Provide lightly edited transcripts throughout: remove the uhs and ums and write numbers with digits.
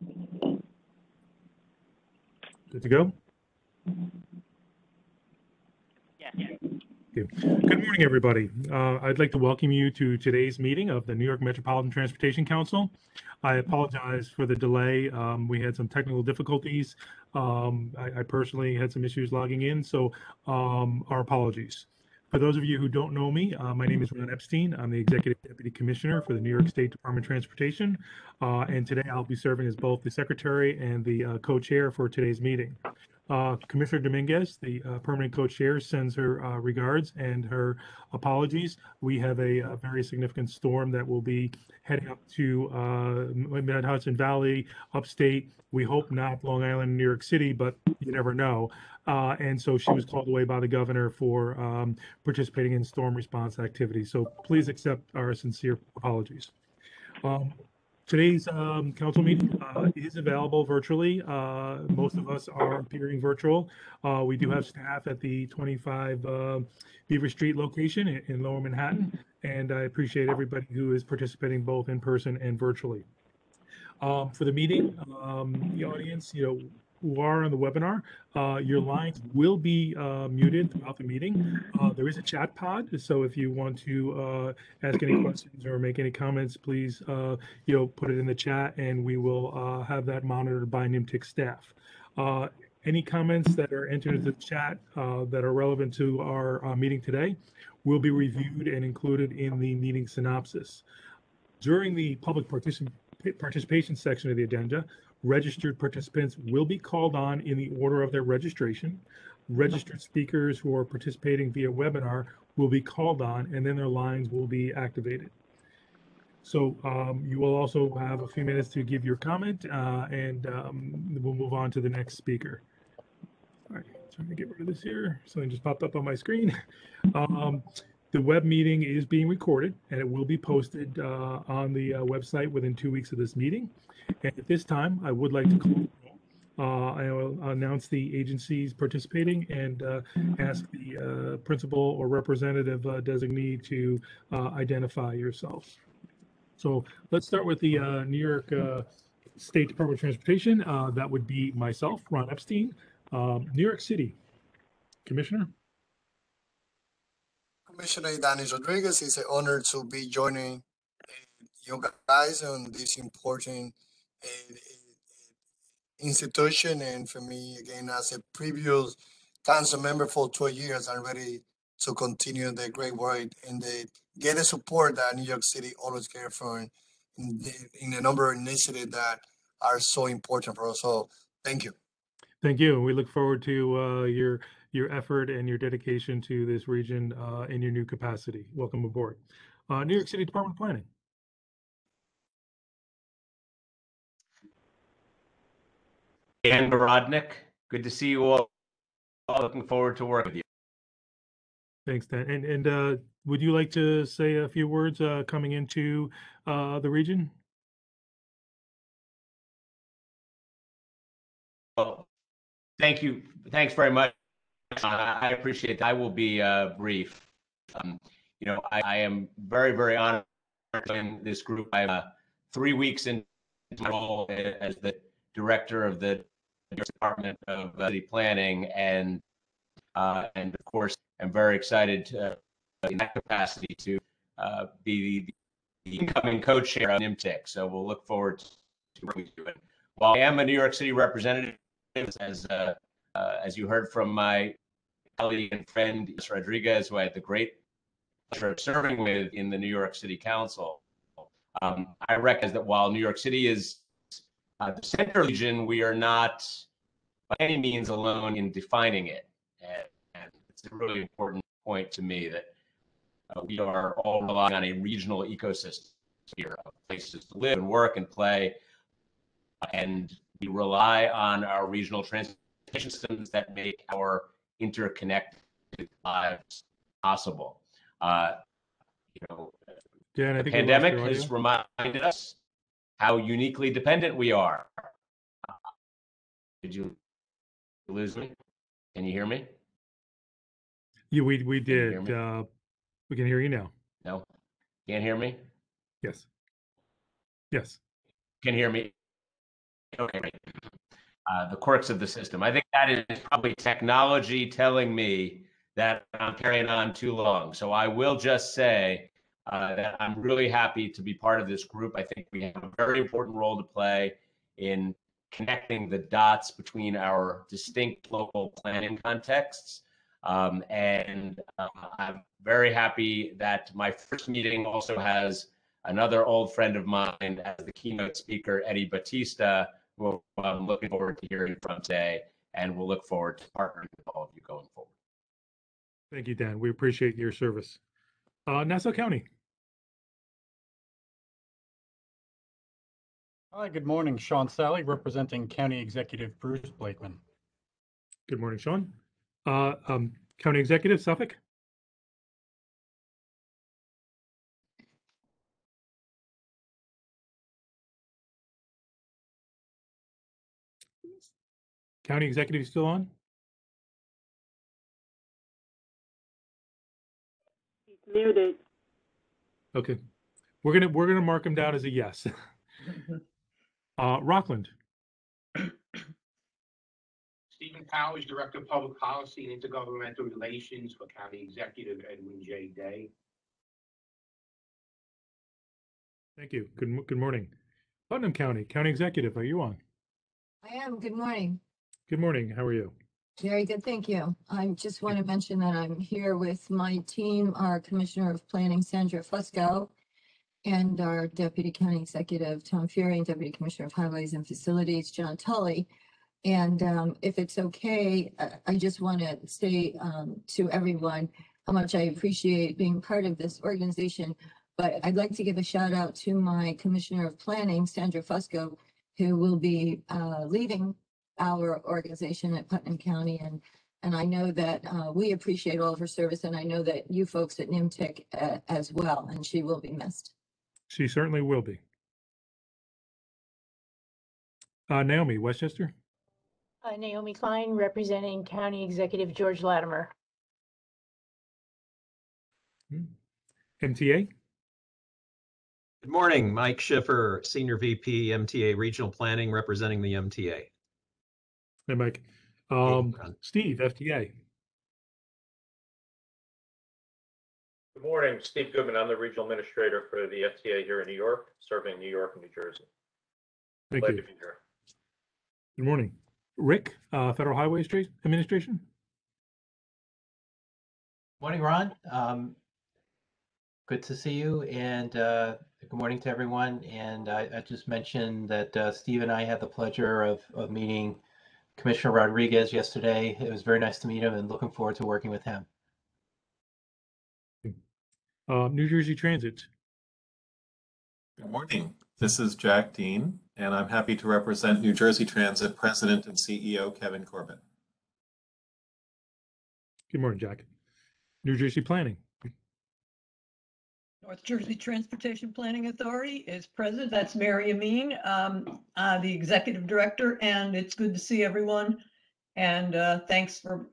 Good to go? Yes. Okay. Good morning, everybody. I'd like to welcome you to today's meeting of the New York Metropolitan Transportation Council. I apologize for the delay. We had some technical difficulties. I personally had some issues logging in, so our apologies. For those of you who don't know me, my name is Ron Epstein. I'm the Executive Deputy Commissioner for the New York State Department of Transportation. And today I'll be serving as both the Secretary and the co-chair for today's meeting. Commissioner Dominguez, the permanent co-chair, sends her regards and her apologies. We have a very significant storm that will be heading up to Mid-Hudson Valley, upstate. We hope not Long Island, New York City, but you never know. And so she was called away by the governor for participating in storm response activities. So please accept our sincere apologies. Today's council meeting is available virtually. Most of us are appearing virtual. We do have staff at the 25 Beaver Street location in Lower Manhattan, and I appreciate everybody who is participating both in person and virtually. For the meeting, the audience, who are on the webinar, your lines will be muted throughout the meeting. There is a chat pod, so if you want to ask any questions or make any comments, please, put it in the chat, and we will have that monitored by Nymtc staff. Any comments that are entered into the chat that are relevant to our meeting today will be reviewed and included in the meeting synopsis. During the public participation section of the agenda, registered participants will be called on in the order of their registration. Registered speakers who are participating via webinar will be called on, and then their lines will be activated. So you will also have a few minutes to give your comment, and we'll move on to the next speaker. All right, trying to get rid of this here. Something just popped up on my screen. The web meeting is being recorded, and it will be posted on the website within 2 weeks of this meeting. And at this time, I would like to call I will announce the agencies participating and ask the principal or representative designee to identify yourselves. So let's start with the New York State Department of Transportation. That would be myself, Ron Epstein. New York City, Commissioner. Commissioner Rodriguez, it's an honor to be joining you guys on this important institution. And for me, again, as a previous council member for 12 years, I'm ready to continue the great work and get the support that New York City always cares for in a number of initiatives that are so important for us. So thank you. Thank you. We look forward to your effort and your dedication to this region in your new capacity. Welcome aboard. New York City Department of Planning. Dan Borodnik, good to see you all. Looking forward to working with you. Thanks, Dan. And would you like to say a few words coming into the region? Well, thank you. Thanks very much. I appreciate it. I will be brief. I am very, very honored in this group. I'm 3 weeks into my role as the director of the Department of City Planning, and of course, I'm very excited in that capacity to be the incoming co-chair of Nymtc. So we'll look forward to working with you. While I am a New York City representative, as you heard from my colleague and friend Therese Rodriguez, who I had the great pleasure of serving with in the New York City Council, I recognize that while New York City is the center region, we are not by any means alone in defining it. And it's a really important point to me that we are all relying on a regional ecosystem here of places to live and work and play. And we rely on our regional transportation systems that make our interconnected lives possible. Dan, the pandemic has reminded us how uniquely dependent we are. Did you lose me? Can you hear me? Yeah, we did. We can hear you now. No, can't hear me? Yes. Yes. Can hear me? Okay, great. The quirks of the system. I think that is probably technology telling me that I'm carrying on too long. So I will just say that I'm really happy to be part of this group. I think we have a very important role to play in connecting the dots between our distinct local planning contexts. I'm very happy that my first meeting also has another old friend of mine as the keynote speaker, Eddie Bautista, who I'm looking forward to hearing from today, and we'll look forward to partnering with all of you going forward. Thank you, Dan. We appreciate your service. Nassau County. Hi, good morning. Sean Sally, representing County Executive Bruce Blakeman. Good morning, Sean. County Executive, Suffolk. County Executive still on? He's muted. Okay. We're gonna mark him down as a yes. Rockland. Stephen Powers, Director of Public Policy and Intergovernmental Relations for County Executive Edwin J. Day. Thank you. Good morning. Putnam County, County Executive, are you on? I am. Good morning. Good morning. How are you? Very good. Thank you. I just want to mention that I'm here with my team, our Commissioner of Planning, Sandra Fusco, and our Deputy County Executive, Tom Fury, and Deputy Commissioner of Highways and Facilities, John Tully. And if it's okay, I just want to say to everyone how much I appreciate being part of this organization. But I'd like to give a shout out to my Commissioner of Planning, Sandra Fusco, who will be leaving our organization at Putnam County. And I know that we appreciate all of her service, and I know that you folks at Nymtc as well, and she will be missed. She certainly will be. Naomi, Westchester. Naomi Klein, representing County Executive George Latimer. MTA. Good morning, Mike Schiffer, Senior VP, MTA Regional Planning, representing the MTA. Hey, Mike. Steve, FTA. Good morning, Steve Goodman. I'm the Regional Administrator for the FTA here in New York, serving New York and New Jersey. Thank Glad you. to be here. Good morning. Rick, Federal Highway Administration. Morning, Ron. Good to see you, and good morning to everyone. And I just mentioned that Steve and I had the pleasure of meeting Commissioner Rodriguez yesterday. It was very nice to meet him, and looking forward to working with him. New Jersey Transit. Good morning. This is Jack Dean, and I'm happy to represent New Jersey Transit President and CEO Kevin Corbett. Good morning, Jack. New Jersey Planning. North Jersey Transportation Planning Authority is president. That's Mary Amin, the executive director, and it's good to see everyone. And thanks for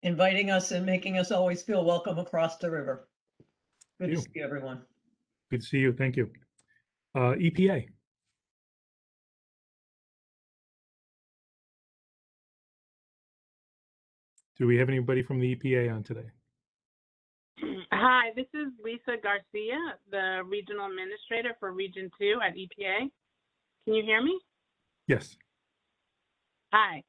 inviting us and making us always feel welcome across the river. Good to see everyone. Good to see you. Thank you. EPA. Do we have anybody from the EPA on today? Hi, this is Lisa Garcia, the Regional Administrator for Region 2 at EPA. Can you hear me? Yes. Hi.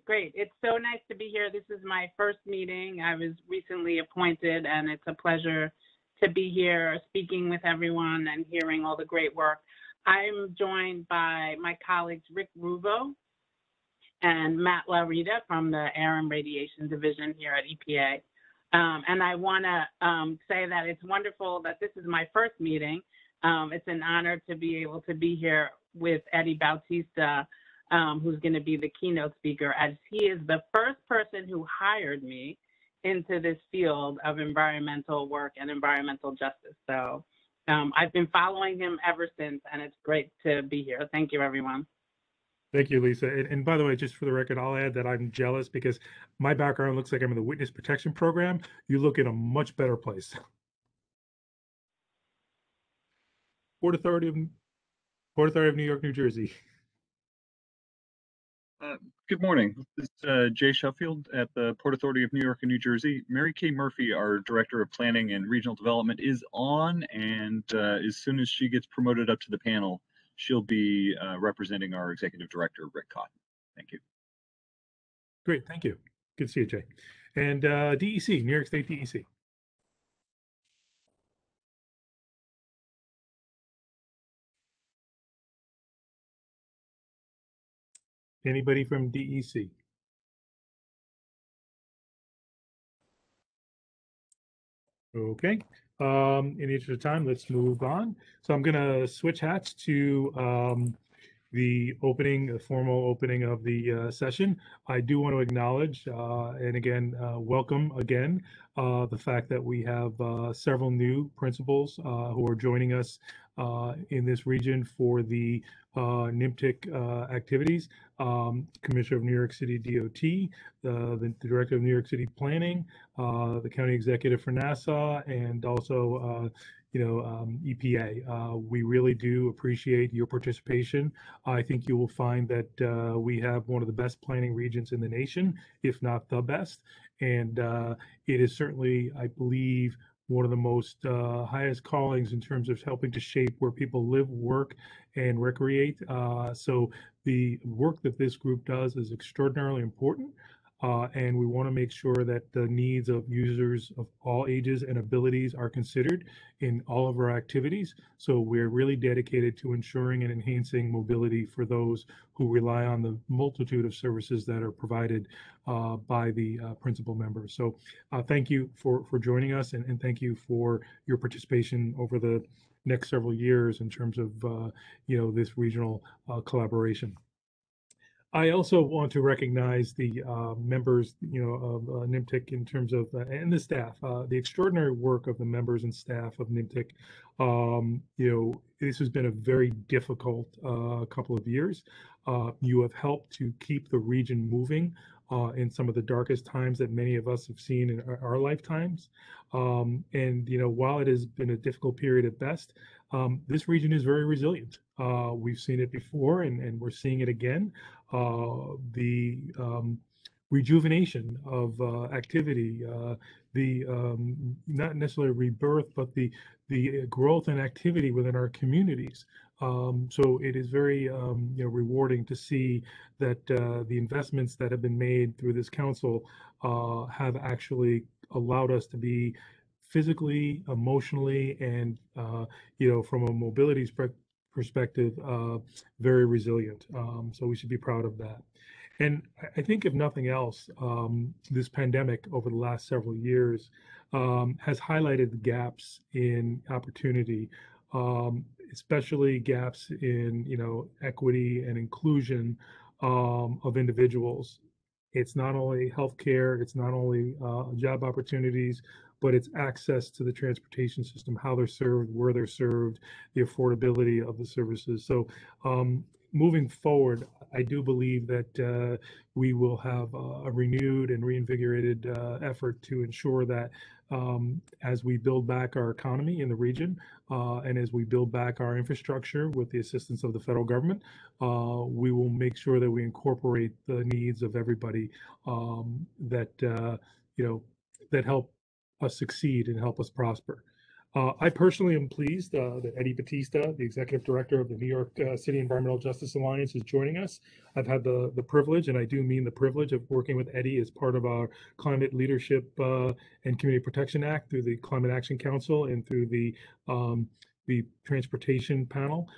Great. It's so nice to be here. This is my first meeting. I was recently appointed, and it's a pleasure to be here speaking with everyone and hearing all the great work. I'm joined by my colleagues Rick Ruvo and Matt Larita from the Air and Radiation Division here at EPA. And I want to say that it's wonderful that this is my first meeting. It's an honor to be able to be here with Eddie Bautista, who's going to be the keynote speaker, as he is the first person who hired me into this field of environmental work and environmental justice. So I've been following him ever since, and it's great to be here. Thank you, everyone. Thank you, Lisa. And by the way, just for the record, I'll add that I'm jealous because my background looks like I'm in the Witness Protection Program. You look in a much better place. Port Authority Port Authority of New York, New Jersey. Good morning. This is Jay Sheffield at the Port Authority of New York and New Jersey. Mary Kay Murphy, our Director of Planning and Regional Development, is on, and as soon as she gets promoted up to the panel, she'll be representing our Executive Director, Rick Cotton. Thank you. Great, thank you. Good to see you, Jay. And DEC, New York State DEC. Anybody from DEC? Okay. In the interest of time, let's move on. So I'm going to switch hats to the formal opening of the session. I do want to acknowledge, and again, welcome again, the fact that we have several new principals who are joining us in this region for the Nymtc activities. Commissioner of New York City DOT, the Director of New York City Planning, the County Executive for Nassau, and also EPA. We really do appreciate your participation. I think you will find that we have one of the best planning regions in the nation, if not the best. And it is certainly, I believe, one of the most highest callings in terms of helping to shape where people live, work, and recreate. So the work that this group does is extraordinarily important. And we want to make sure that the needs of users of all ages and abilities are considered in all of our activities. So we're really dedicated to ensuring and enhancing mobility for those who rely on the multitude of services that are provided by the principal members. So thank you for joining us, and thank you for your participation over the next several years in terms of this regional collaboration. I also want to recognize the members, of Nymtc in terms of, and the staff, the extraordinary work of the members and staff of Nymtc. This has been a very difficult couple of years. You have helped to keep the region moving in some of the darkest times that many of us have seen in our lifetimes. And while it has been a difficult period at best, this region is very resilient. We've seen it before, and we're seeing it again. The rejuvenation of activity, not necessarily rebirth, but the growth and activity within our communities. So it is very rewarding to see that the investments that have been made through this council have actually allowed us to be physically, emotionally, and from a mobility perspective, very resilient. So we should be proud of that. And I think if nothing else, this pandemic over the last several years has highlighted the gaps in opportunity, especially gaps in equity and inclusion of individuals. It's not only healthcare, it's not only job opportunities, but it's access to the transportation system, how they're served, where they're served, the affordability of the services. So moving forward, I do believe that we will have a renewed and reinvigorated effort to ensure that as we build back our economy in the region and as we build back our infrastructure with the assistance of the federal government, we will make sure that we incorporate the needs of everybody that help us succeed and help us prosper. I personally am pleased that Eddie Bautista, the Executive Director of the New York City Environmental Justice Alliance, is joining us. I've had the privilege, and I do mean the privilege, of working with Eddie as part of our Climate Leadership and Community Protection Act through the Climate Action Council and through the transportation panel.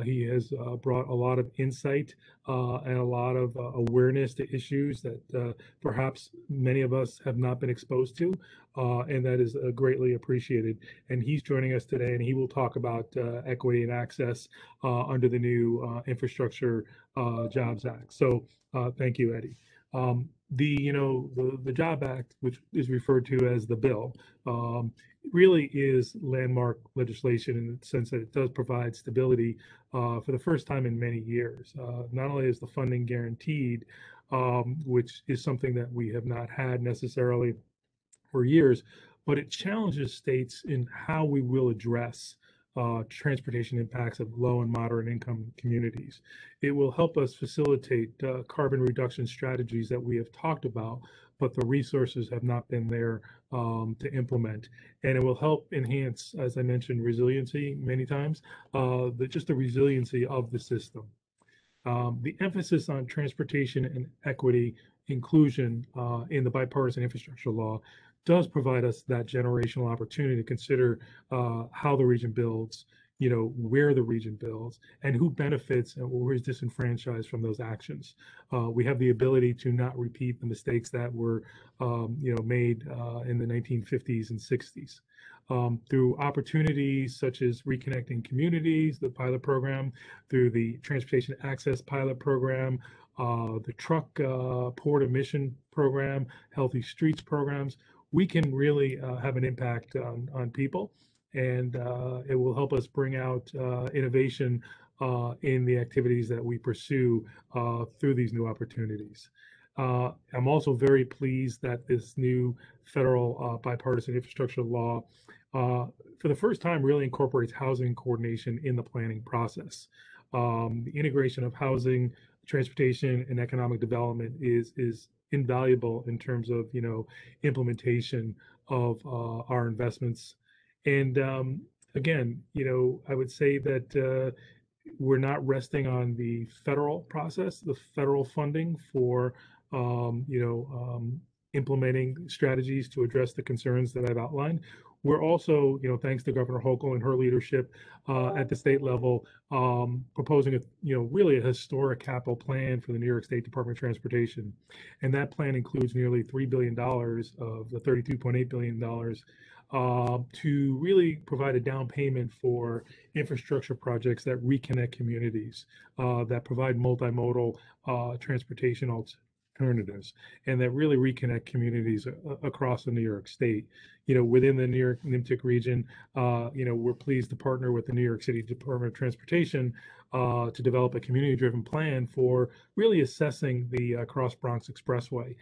He has brought a lot of insight and a lot of awareness to issues that perhaps many of us have not been exposed to, and that is greatly appreciated. And he's joining us today, and he will talk about equity and access under the new Infrastructure Jobs Act. So thank you, Eddie. The Job Act, which is referred to as the bill, really is landmark legislation in the sense that it does provide stability for the first time in many years. Not only is the funding guaranteed, which is something that we have not had necessarily for years, but it challenges states in how we will address transportation impacts of low and moderate income communities. It will help us facilitate carbon reduction strategies that we have talked about, but the resources have not been there to implement. And it will help enhance, as I mentioned, resiliency many times, just the resiliency of the system. The emphasis on transportation and equity inclusion in the bipartisan infrastructure law does provide us that generational opportunity to consider how the region builds, where the region builds, and who benefits and who is disenfranchised from those actions. We have the ability to not repeat the mistakes that were, made in the 1950s and 60s. Through opportunities such as Reconnecting Communities, the pilot program, through the Transportation Access Pilot Program, the Truck Port Emission Program, Healthy Streets programs, we can really have an impact on people, and it will help us bring out innovation in the activities that we pursue through these new opportunities. I'm also very pleased that this new federal bipartisan infrastructure law, for the first time, really incorporates housing coordination in the planning process. The integration of housing, transportation, and economic development is invaluable in terms of implementation of our investments. And again, I would say that we're not resting on the federal process, the federal funding for implementing strategies to address the concerns that I've outlined. We're also, thanks to Governor Hochul and her leadership at the state level, proposing really a historic capital plan for the New York State Department of Transportation. And that plan includes nearly $3 billion of the $32.8 billion to really provide a down payment for infrastructure projects that reconnect communities, that provide multimodal transportation alternatives, and that really reconnect communities across the New York State. Within the New York Nymtc region, we're pleased to partner with the New York City Department of Transportation to develop a community-driven plan for really assessing the Cross Bronx Expressway,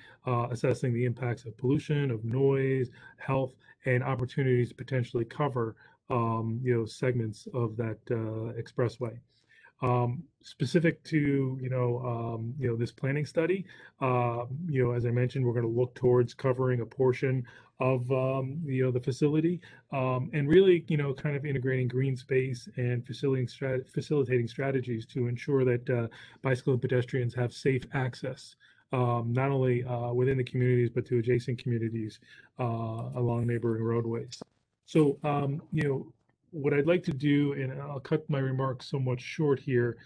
assessing the impacts of pollution, of noise, health, and opportunities to potentially cover, segments of that expressway. Specific to this planning study, as I mentioned, we're going to look towards covering a portion of the facility, and really kind of integrating green space and facilitating strategies to ensure that bicycle and pedestrians have safe access, not only within the communities but to adjacent communities along neighboring roadways. So what I'd like to do, and I'll cut my remarks somewhat short here,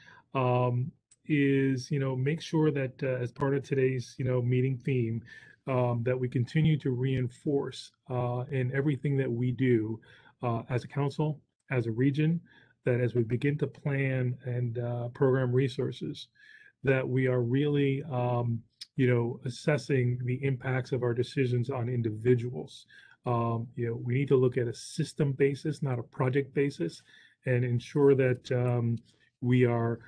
is make sure that as part of today's meeting theme, that we continue to reinforce in everything that we do as a council, as a region, that as we begin to plan and program resources, that we are really assessing the impacts of our decisions on individuals. We need to look at a system basis, not a project basis, and ensure that we are,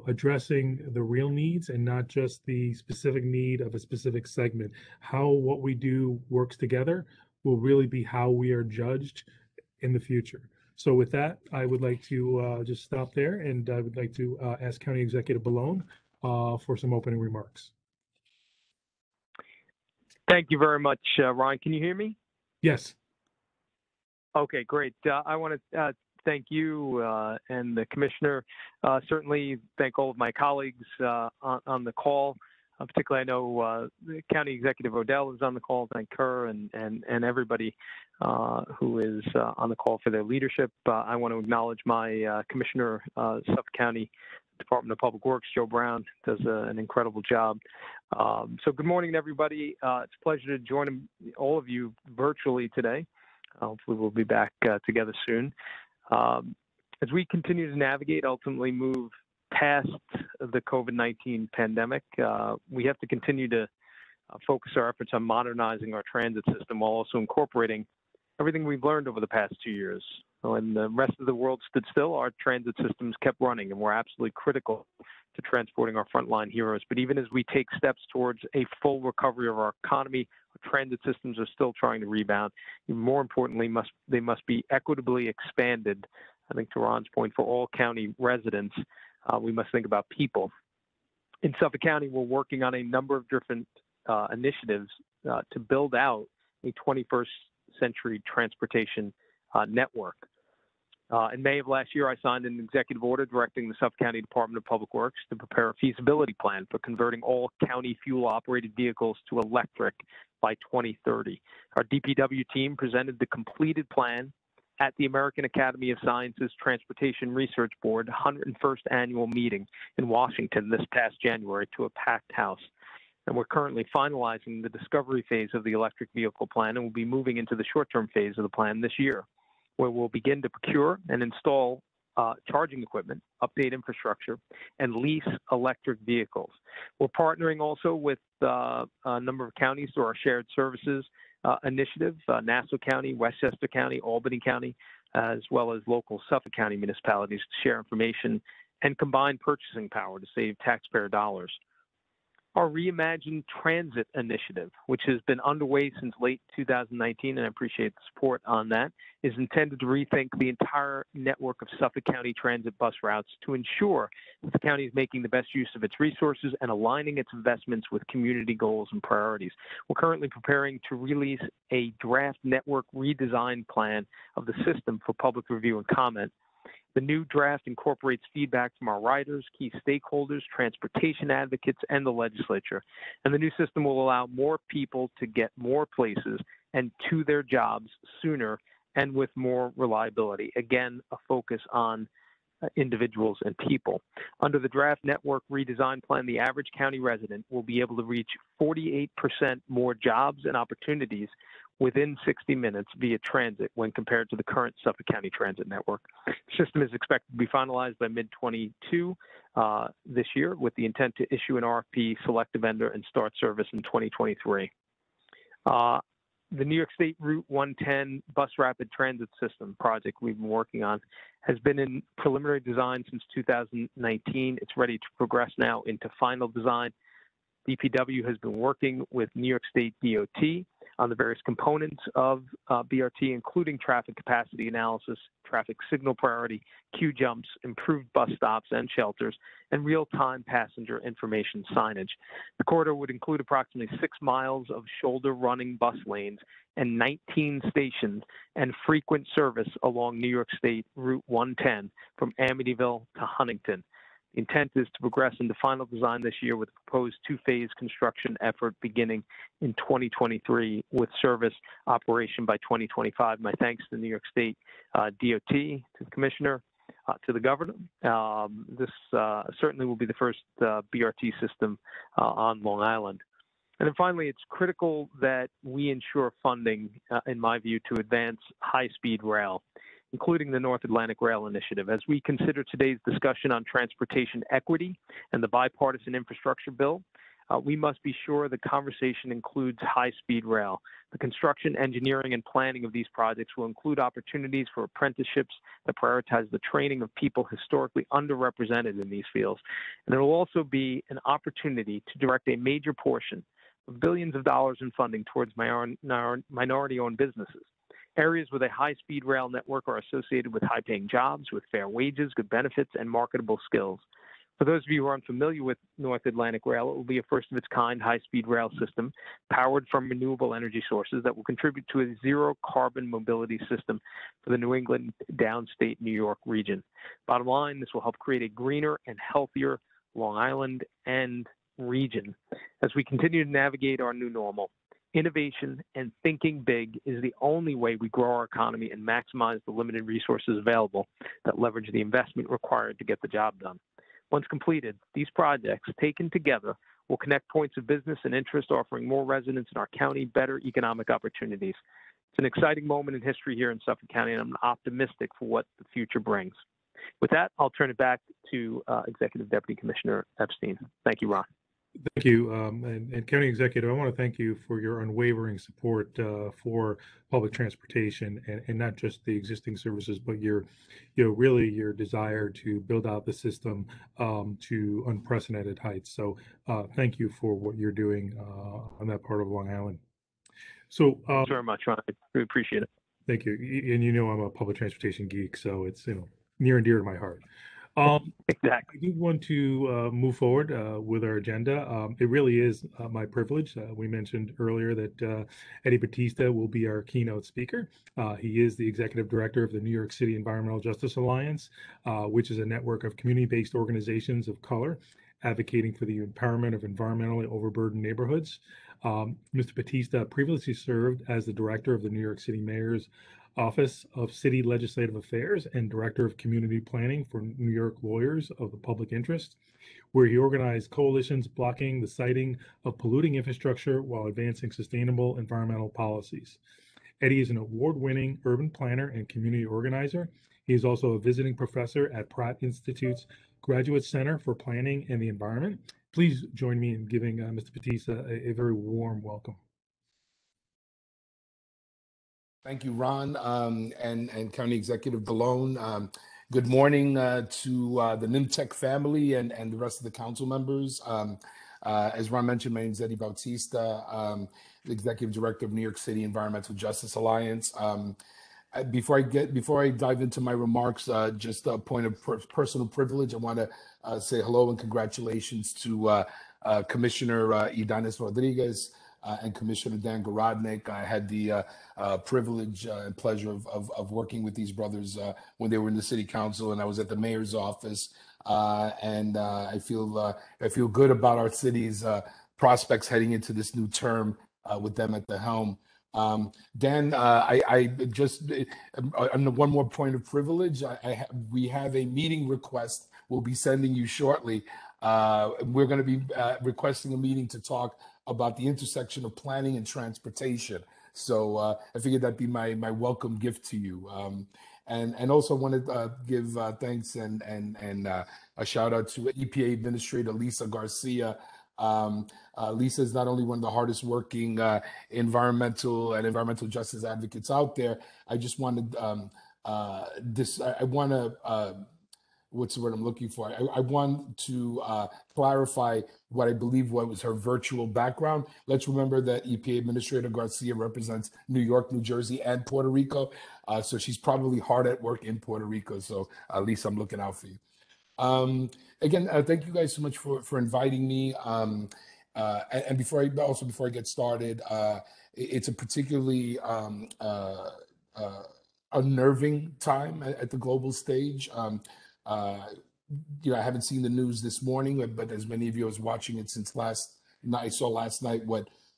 addressing the real needs and not just the specific need of a specific segment. How what we do works together will really be how we are judged in the future. So with that, I would like to just stop there, and I would like to ask County Executive Bellone for some opening remarks. Thank you very much, Ron. Can you hear me? Yes. Okay, great. I want to thank you and the commissioner. Certainly thank all of my colleagues on the call. Particularly, I know the County Executive Odell is on the call. Thank her and everybody who is on the call for their leadership. I want to acknowledge my Commissioner, Suffolk County Department of Public Works, Joe Brown, does an incredible job. So good morning, everybody. It's a pleasure to join all of you virtually today. Hopefully we'll be back together soon. As we continue to navigate, ultimately move past the COVID-19 pandemic, we have to continue to focus our efforts on modernizing our transit system while also incorporating everything we've learned over the past 2 years. When the rest of the world stood still, our transit systems kept running and were absolutely critical to transporting our frontline heroes. But even as we take steps towards a full recovery of our economy, our transit systems are still trying to rebound. More importantly, they must be equitably expanded I think to Ron's point, for all county residents, we must think about people. In Suffolk County, we're working on a number of different initiatives to build out a 21st century transportation network. In May of last year, I signed an executive order directing the Suffolk County Department of Public Works to prepare a feasibility plan for converting all county fuel-operated vehicles to electric by 2030. Our DPW team presented the completed plan at the American Academy of Sciences Transportation Research Board 101st annual meeting in Washington this past January to a packed house. And we're currently finalizing the discovery phase of the electric vehicle plan, and we'll be moving into the short-term phase of the plan this year, where we'll begin to procure and install charging equipment, update infrastructure, and lease electric vehicles. We're partnering also with a number of counties through our shared services initiative, Nassau County, Westchester County, Albany County, as well as local Suffolk County municipalities to share information and combine purchasing power to save taxpayer dollars. Our Reimagined Transit initiative, which has been underway since late 2019, and I appreciate the support on that, is intended to rethink the entire network of Suffolk County transit bus routes to ensure that the county is making the best use of its resources and aligning its investments with community goals and priorities. We're currently preparing to release a draft network redesign plan of the system for public review and comment. The new draft incorporates feedback from our riders, key stakeholders, transportation advocates, and the legislature. And the new system will allow more people to get more places and to their jobs sooner and with more reliability. Again, a focus on individuals and people. Under the draft network redesign plan, the average county resident will be able to reach 48% more jobs and opportunities within 60 minutes via transit when compared to the current Suffolk County Transit Network. The system is expected to be finalized by mid-22 this year, with the intent to issue an RFP, select a vendor, and start service in 2023. The New York State Route 110 Bus Rapid Transit System project we've been working on has been in preliminary design since 2019. It's ready to progress now into final design. DPW has been working with New York State DOT on the various components of BRT, including traffic capacity analysis, traffic signal priority, queue jumps, improved bus stops and shelters, and real-time passenger information signage. The corridor would include approximately 6 miles of shoulder-running bus lanes and 19 stations and frequent service along New York State Route 110 from Amityville to Huntington. The intent is to progress into final design this year with a proposed 2-phase construction effort beginning in 2023 with service operation by 2025. My thanks to the New York State DOT, to the Commissioner, to the Governor. This certainly will be the first BRT system on Long Island. And then finally, it's critical that we ensure funding, in my view, to advance high-speed rail, including the North Atlantic Rail Initiative. As we consider today's discussion on transportation equity and the bipartisan infrastructure bill, we must be sure the conversation includes high-speed rail. The construction, engineering, and planning of these projects will include opportunities for apprenticeships that prioritize the training of people historically underrepresented in these fields. And it will also be an opportunity to direct a major portion of billions of dollars in funding towards minority-owned businesses. Areas with a high-speed rail network are associated with high-paying jobs, with fair wages, good benefits, and marketable skills. For those of you who are unfamiliar with North Atlantic Rail, it will be a first-of-its-kind high-speed rail system powered from renewable energy sources that will contribute to a zero-carbon mobility system for the New England downstate New York region. Bottom line, this will help create a greener and healthier Long Island and region. As we continue to navigate our new normal, innovation and thinking big is the only way we grow our economy and maximize the limited resources available that leverage the investment required to get the job done. Once completed, these projects, taken together, will connect points of business and interest, offering more residents in our county better economic opportunities. It's an exciting moment in history here in Suffolk County, and I'm optimistic for what the future brings. With that, I'll turn it back to Executive Deputy Commissioner Epstein. Thank you, Ron. Thank you. And County Executive, I want to thank you for your unwavering support for public transportation and not just the existing services, but really your desire to build out the system to unprecedented heights. So thank you for what you're doing on that part of Long Island. So thanks very much, Ron. I really appreciate it. Thank you. And you know I'm a public transportation geek, so it's near and dear to my heart. Exactly. I do want to move forward with our agenda. It really is my privilege. We mentioned earlier that Eddie Bautista will be our keynote speaker. He is the executive director of the New York City Environmental Justice Alliance, which is a network of community-based organizations of color advocating for the empowerment of environmentally overburdened neighborhoods. Mr. Bautista previously served as the director of the New York City Mayor's Office of City Legislative Affairs and Director of Community Planning for New York Lawyers of the Public Interest, where he organized coalitions blocking the siting of polluting infrastructure while advancing sustainable environmental policies. Eddie is an award-winning urban planner and community organizer. He is also a visiting professor at Pratt Institute's Graduate Center for Planning and the Environment. Please join me in giving Mr. Bautista a very warm welcome. Thank you, Ron, and County Executive Bellone. Good morning to the Nymtc family and the rest of the council members. As Ron mentioned, my name is Eddie Bautista, the Executive Director of New York City Environmental Justice Alliance. Before I dive into my remarks, just a point of personal privilege. I want to say hello and congratulations to Commissioner Ydanis Rodriguez and Commissioner Dan Gorodnik. I had the privilege and pleasure of working with these brothers when they were in the city council, and I was at the mayor's office. And I feel good about our city's prospects heading into this new term with them at the helm. Dan, I just on one more point of privilege. We have a meeting request we'll be sending you shortly. We're going to be requesting a meeting to talk about the intersection of planning and transportation. So I figured that'd be my welcome gift to you. And also want to give thanks and a shout out to EPA Administrator Lisa Garcia. Lisa is not only one of the hardest working environmental justice advocates out there. I just wanted what's the word I'm looking for? I want to clarify what I believe was her virtual background. Let's remember that EPA Administrator Garcia represents New York, New Jersey, and Puerto Rico. So she's probably hard at work in Puerto Rico. So at least I'm looking out for you. Again, thank you guys so much for inviting me. And before I get started, it's a particularly unnerving time at the global stage. I haven't seen the news this morning, but as many of you was watching it since last night, I saw last night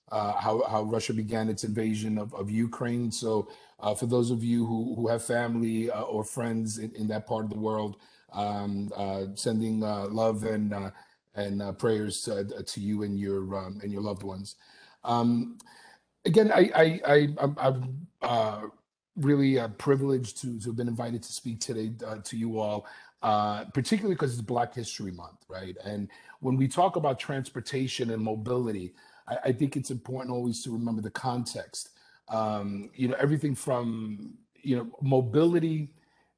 how Russia began its invasion of Ukraine. So for those of you who have family or friends in that part of the world, sending love and prayers to you and your loved ones. Again, I'm really privileged to have been invited to speak today to you all, particularly because it's Black History Month, right? And when we talk about transportation and mobility, I think it's important always to remember the context. Everything from mobility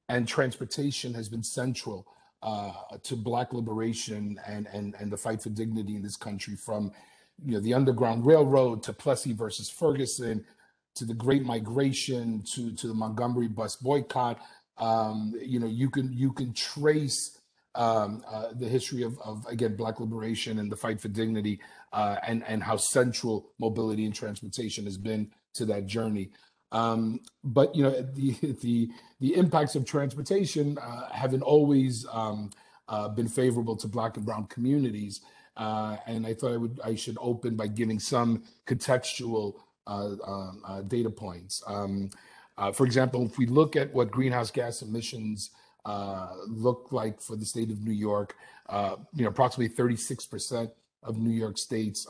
and transportation has been central to Black liberation and the fight for dignity in this country, from the Underground Railroad to Plessy versus Ferguson, to the Great Migration, to the Montgomery bus boycott. You can trace the history of again, Black liberation and the fight for dignity, and how central mobility and transportation has been to that journey. But the impacts of transportation haven't always been favorable to Black and Brown communities. And I thought I should open by giving some contextual data points. For example, if we look at what greenhouse gas emissions look like for the state of New York, approximately 36% of New York State's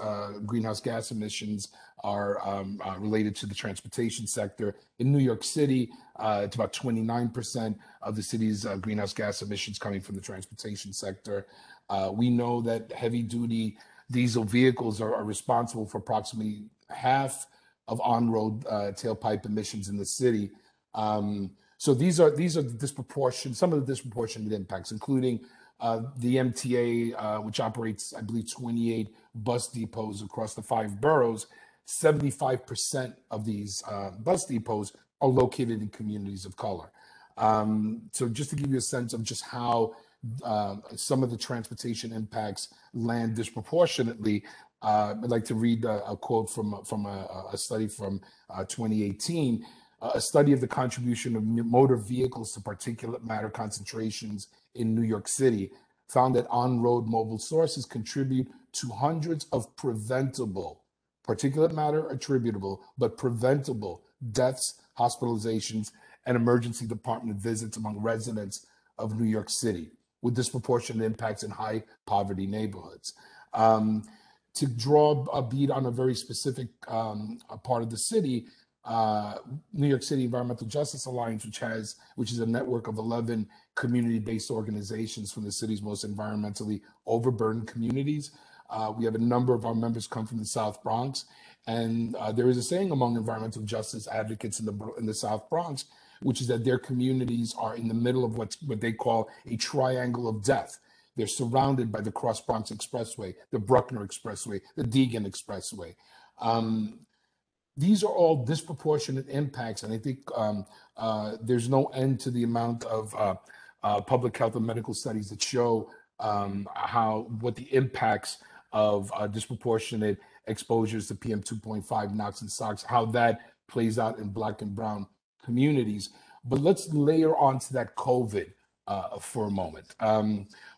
greenhouse gas emissions are related to the transportation sector. In New York City, it's about 29% of the city's greenhouse gas emissions coming from the transportation sector. We know that heavy-duty diesel vehicles are responsible for approximately half of on-road tailpipe emissions in the city. So these are some of the disproportionate impacts, including the MTA, which operates, I believe, 28 bus depots across the 5 boroughs. 75% of these bus depots are located in communities of color. So just to give you a sense of just how some of the transportation impacts land disproportionately, I'd like to read a quote from a study from 2018. A study of the contribution of motor vehicles to particulate matter concentrations in New York City found that on-road mobile sources contribute to hundreds of preventable, particulate matter attributable, but preventable deaths, hospitalizations, and emergency department visits among residents of New York City, with disproportionate impacts in high poverty neighborhoods. To draw a bead on a very specific part of the city, New York City Environmental Justice Alliance, which is a network of 11 community-based organizations from the city's most environmentally overburdened communities. We have a number of our members come from the South Bronx, and there is a saying among environmental justice advocates in the South Bronx, which is that their communities are in the middle of what they call a triangle of death. They're surrounded by the Cross Bronx Expressway, the Bruckner Expressway, the Deegan Expressway. These are all disproportionate impacts, and I think there's no end to the amount of public health and medical studies that show what the impacts of disproportionate exposures to PM 2.5, NOx and SOx, how that plays out in Black and Brown communities. But let's layer onto that COVID for a moment.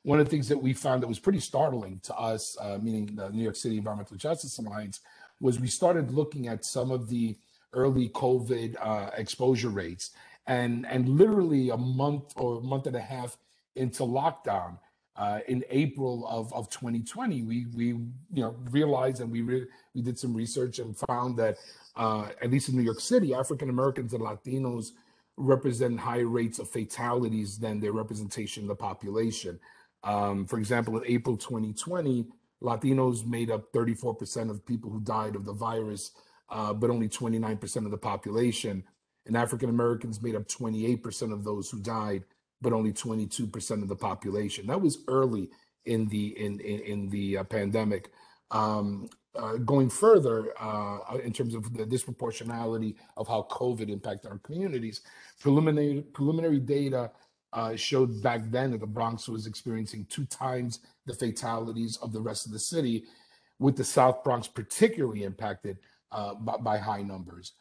One of the things that we found that was pretty startling to us, meaning the New York City Environmental Justice Alliance, was we started looking at some of the early COVID exposure rates, and literally a month or a month and a half into lockdown, in April of 2020, we realized, and we did some research and found that at least in New York City, African Americans and Latinos represent higher rates of fatalities than their representation of the population. For example, in April 2020, Latinos made up 34% of people who died of the virus, but only 29% of the population. And African Americans made up 28% of those who died, but only 22% of the population. That was early in the pandemic. Going further, in terms of the disproportionality of how COVID impacted our communities, preliminary data showed back then that the Bronx was experiencing 2 times the fatalities of the rest of the city, with the South Bronx particularly impacted by high numbers.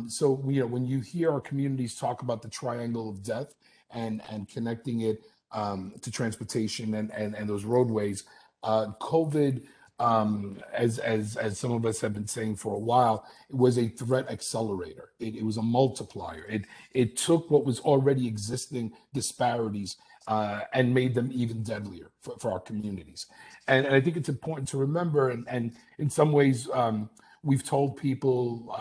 So when you hear our communities talk about the triangle of death and connecting it to transportation and those roadways, COVID, as some of us have been saying for a while, it was a threat accelerator. It was a multiplier. It took what was already existing disparities and made them even deadlier for our communities. And I think it's important to remember, and in some ways, we've told people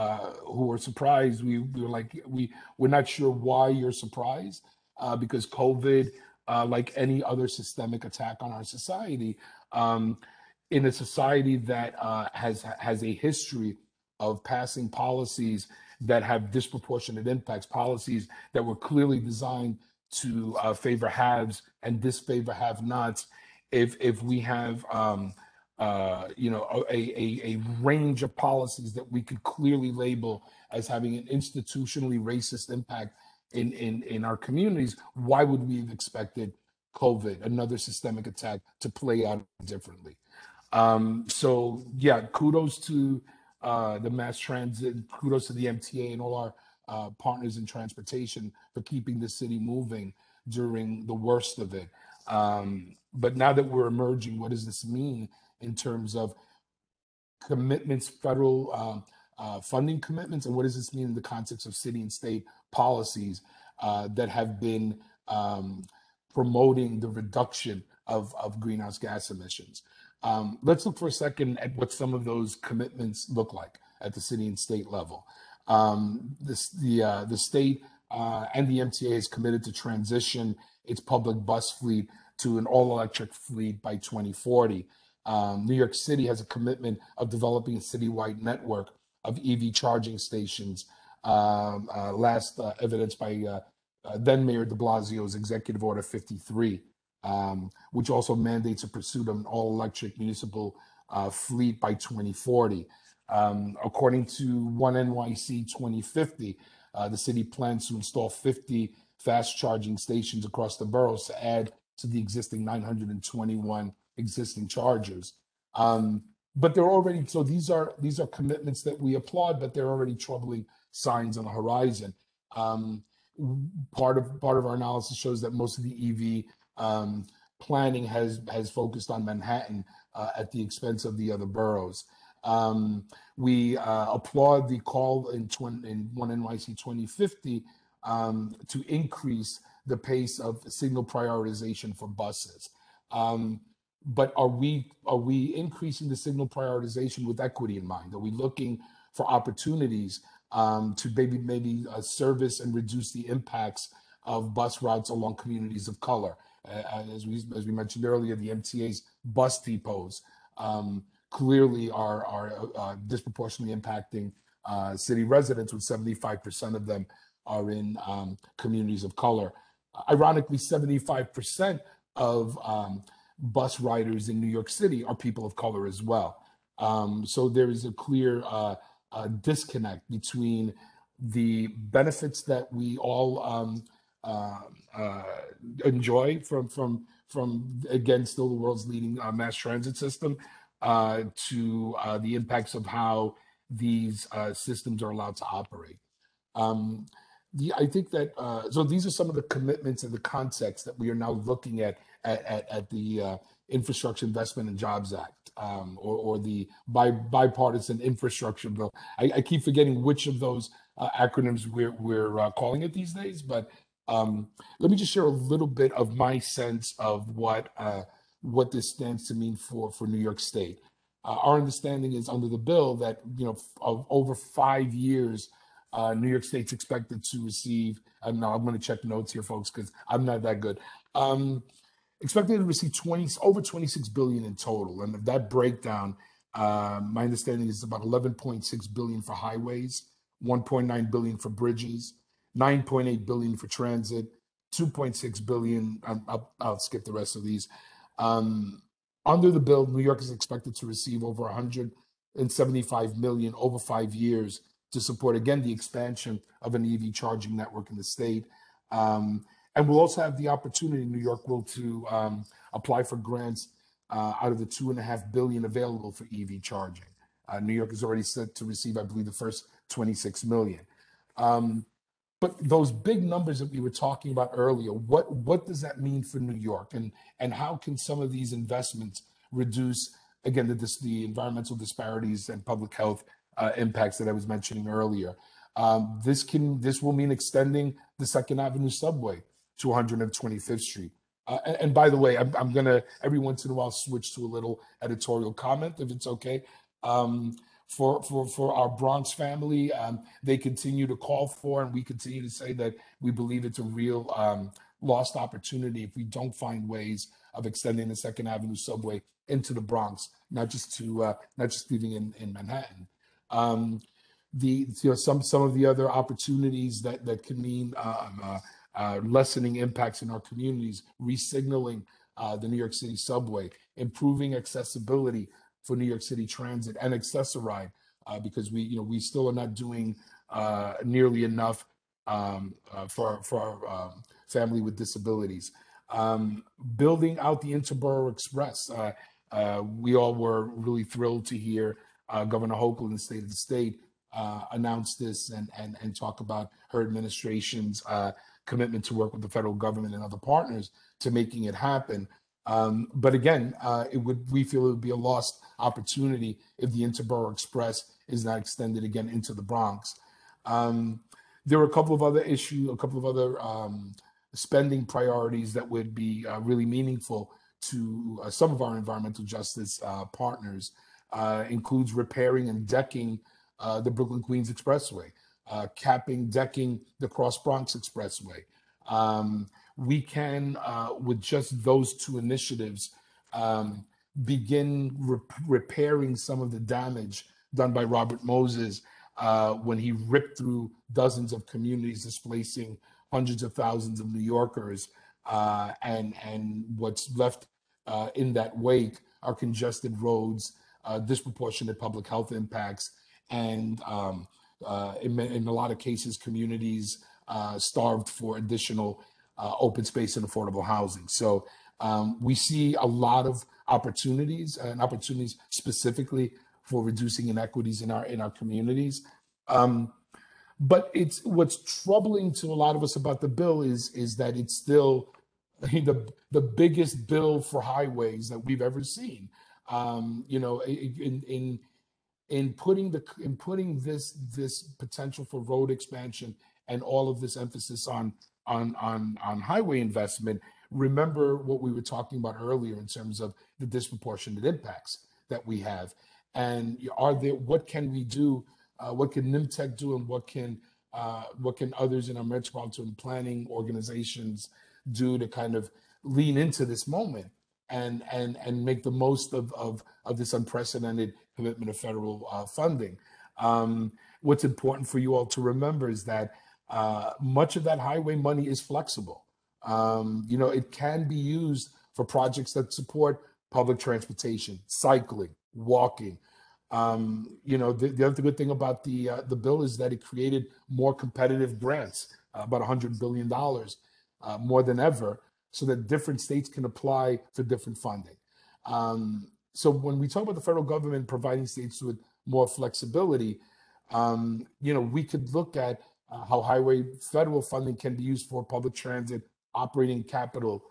who are surprised, we're not sure why you're surprised, because COVID, like any other systemic attack on our society, in a society that has a history of passing policies that have disproportionate impacts, policies that were clearly designed to favor haves and disfavor have-nots. If we have a range of policies that we could clearly label as having an institutionally racist impact in our communities, why would we have expected COVID, another systemic attack, to play out differently? So yeah, kudos to the mass transit, kudos to the MTA and all our partners in transportation for keeping the city moving during the worst of it. But now that we're emerging, what does this mean in terms of commitments, federal funding commitments, and what does this mean in the context of city and state policies that have been promoting the reduction of greenhouse gas emissions? Let's look for a second at what some of those commitments look like at the city and state level. The state and the MTA is committed to transition its public bus fleet to an all-electric fleet by 2040. New York City has a commitment of developing a citywide network of EV charging stations, last evidenced by then Mayor de Blasio's Executive Order 53. Which also mandates a pursuit of an all-electric municipal fleet by 2040. According to One NYC 2050, The city plans to install 50 fast charging stations across the boroughs to add to the existing 921 existing chargers. But they're already, so these are commitments that we applaud, but they're already troubling signs on the horizon. Part of our analysis shows that most of the EV planning has focused on Manhattan at the expense of the other boroughs. We applaud the call in 1 NYC 2050 to increase the pace of signal prioritization for buses. But are we increasing the signal prioritization with equity in mind? Are we looking for opportunities to maybe service and reduce the impacts of bus routes along communities of color? As we mentioned earlier, the MTA's bus depots clearly are disproportionately impacting city residents, with 75% of them are in communities of color. Ironically, 75% of bus riders in New York City are people of color as well. So there is a clear disconnect between the benefits that we all enjoy from again, still the world's leading mass transit system, to the impacts of how these systems are allowed to operate. I think that so these are some of the commitments and the concepts that we are now looking at the Infrastructure Investment and Jobs Act, or the bipartisan infrastructure bill. I keep forgetting which of those acronyms we're calling it these days, but let me just share a little bit of my sense of what this stands to mean for New York State. Our understanding is under the bill that, of over 5 years, New York State's expected to receive, and now I'm going to check notes here, folks, because I'm not that good. Expected to receive over 26 billion in total. And of that breakdown, my understanding is about 11.6 billion for highways, 1.9 billion for bridges, 9.8 billion for transit, 2.6 billion. I'll skip the rest of these. Under the bill, New York is expected to receive over 175 million over 5 years to support, again, the expansion of an EV charging network in the state. And we'll also have the opportunity, New York will, to apply for grants out of the $2.5 billion available for EV charging. New York is already set to receive, I believe, the first 26 million. But those big numbers that we were talking about earlier, what does that mean for New York? And how can some of these investments reduce, again, the environmental disparities and public health impacts that I was mentioning earlier? This will mean extending the 2nd Avenue subway to 125th Street. And by the way, I'm going to, every once in a while, switch to a little editorial comment, if it's okay. For our Bronx family, they continue to call for, and we continue to say that we believe it's a real lost opportunity if we don't find ways of extending the 2nd Avenue subway into the Bronx, not just leaving in Manhattan. Some of the other opportunities that can mean lessening impacts in our communities, resignaling the New York City subway, improving accessibility for New York City Transit and Access-a-Ride, because we still are not doing nearly enough for our family with disabilities. Building out the Interborough Express. We all were really thrilled to hear Governor Hochul in the State of the State announce this and talk about her administration's commitment to work with the federal government and other partners to making it happen. But again, we feel it would be a lost opportunity if the Interborough Express is not extended again into the Bronx. There were a couple of other spending priorities that would be really meaningful to some of our environmental justice partners. Includes repairing and decking the Brooklyn-Queens Expressway, decking the Cross-Bronx Expressway. We can, with just those two initiatives, begin repairing some of the damage done by Robert Moses when he ripped through dozens of communities, displacing hundreds of thousands of New Yorkers. And what's left in that wake are congested roads, disproportionate public health impacts, and in a lot of cases, communities starved for additional open space and affordable housing. So we see a lot of opportunities and opportunities specifically for reducing inequities in our communities. But it's what's troubling to a lot of us about the bill is that it's still the biggest bill for highways that we've ever seen. You know, in putting this potential for road expansion and all of this emphasis on highway investment, remember what we were talking about earlier in terms of the disproportionate impacts that we have, and what can we do? What can Nymtc do, and what can others in our metropolitan planning organizations do to kind of lean into this moment and make the most of this unprecedented commitment of federal funding? What's important for you all to remember is that much of that highway money is flexible. You know, it can be used for projects that support public transportation, cycling, walking. You know, the other good thing about the bill is that it created more competitive grants, about $100 billion more than ever, so that different states can apply for different funding. So when we talk about the federal government providing states with more flexibility, you know, we could look at how highway federal funding can be used for public transit, operating capital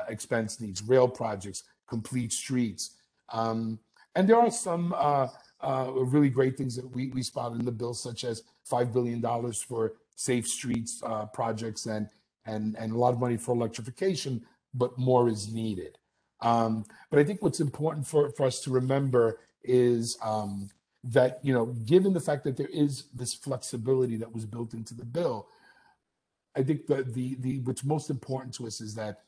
expense needs, rail projects, complete streets. And there are some really great things that we spotted in the bill, such as $5 billion for safe streets projects and a lot of money for electrification, but more is needed. But I think what's important for us to remember is that, you know, given the fact that there is this flexibility that was built into the bill, I think that what's most important to us is that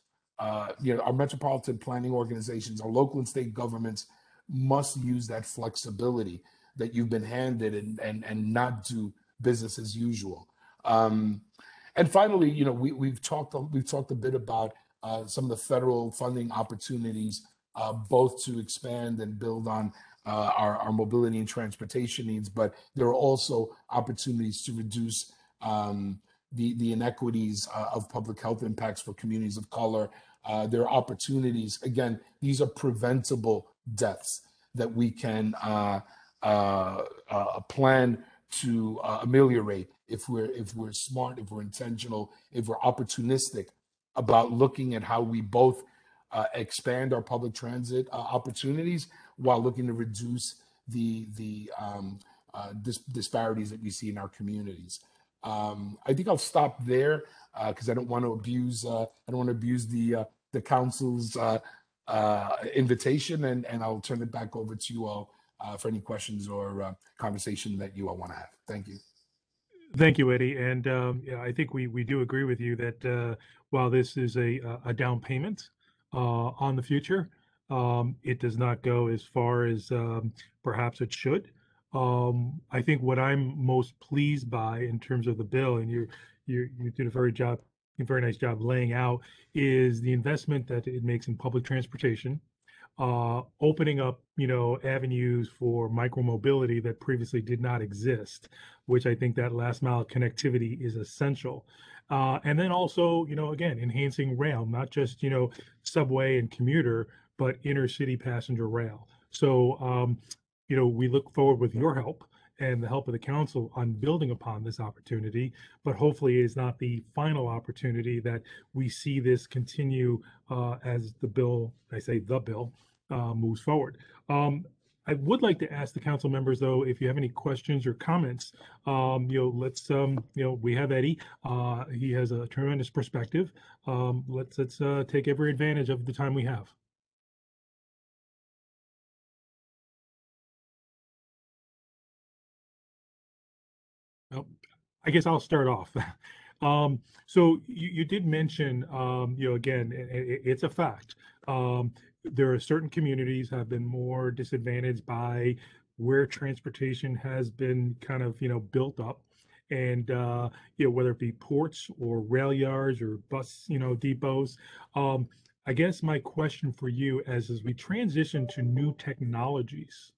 you know, our metropolitan planning organizations, our local and state governments must use that flexibility that you've been handed and not do business as usual. And finally, you know, we've talked a bit about some of the federal funding opportunities, both to expand and build on our mobility and transportation needs, but there are also opportunities to reduce the inequities of public health impacts for communities of color. There are opportunities, again, these are preventable deaths that we can plan to ameliorate if we're smart, if we're intentional, if we're opportunistic about looking at how we both expand our public transit opportunities while looking to reduce the disparities that we see in our communities. I think I'll stop there because I don't want to abuse the council's invitation, and I'll turn it back over to you all for any questions or conversation that you all want to have. Thank you. Thank you, Eddie. And yeah, I think we do agree with you that while this is a down payment on the future, it does not go as far as perhaps it should. I think what I'm most pleased by in terms of the bill, and you did a very nice job laying out, is the investment that it makes in public transportation, opening up, you know, avenues for micromobility that previously did not exist, which I think that last mile connectivity is essential. And then also, you know, again, enhancing rail, not just, you know, subway and commuter, but inner city passenger rail. So, you know, we look forward with your help and the help of the council on building upon this opportunity, but hopefully it is not the final opportunity, that we see this continue as the bill, moves forward. I would like to ask the council members, though, if you have any questions or comments. You know, let's you know, we have Eddie. He has a tremendous perspective. Let's take every advantage of the time we have. Well, I guess I'll start off. So you did mention, you know, again, it's a fact. There are certain communities have been more disadvantaged by where transportation has been kind of, you know, built up, and you know, whether it be ports or rail yards or bus, you know, depots. I guess my question for you, as we transition to new technologies,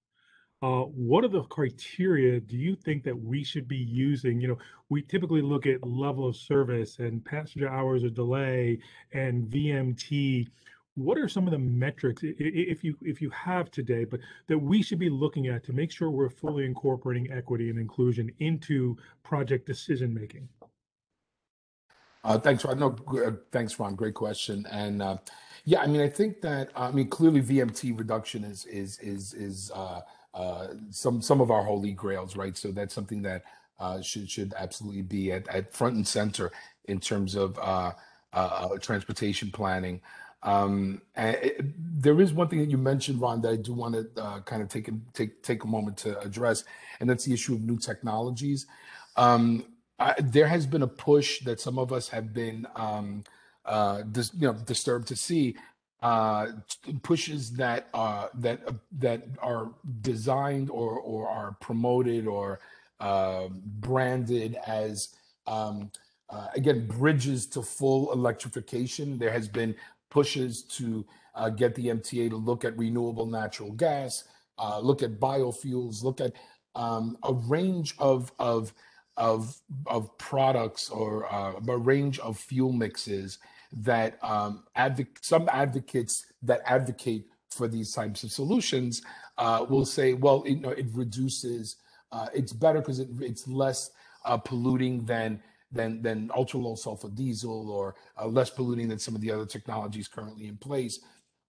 What are the criteria do you think that we should be using? We typically look at level of service and passenger hours of delay and VMT. What are some of the metrics, if you have today, but that we should be looking at to make sure we're fully incorporating equity and inclusion into project decision making? Thanks, Ron. No, thanks, Ron. Great question. And yeah, I mean, I think that clearly VMT reduction is some of our holy grails, right? So that's something that should absolutely be at front and center in terms of transportation planning. There is one thing that you mentioned, Ron, that I do want to kind of take a moment to address, and that's the issue of new technologies. There has been a push that some of us have been disturbed to see, pushes that are designed or are promoted or branded as again bridges to full electrification. There has been pushes to get the MTA to look at renewable natural gas, look at biofuels, look at a range of products or a range of fuel mixes that some advocates that advocate for these types of solutions will say, well, it reduces, it's better because it's less polluting than ultra low sulfur diesel, or less polluting than some of the other technologies currently in place.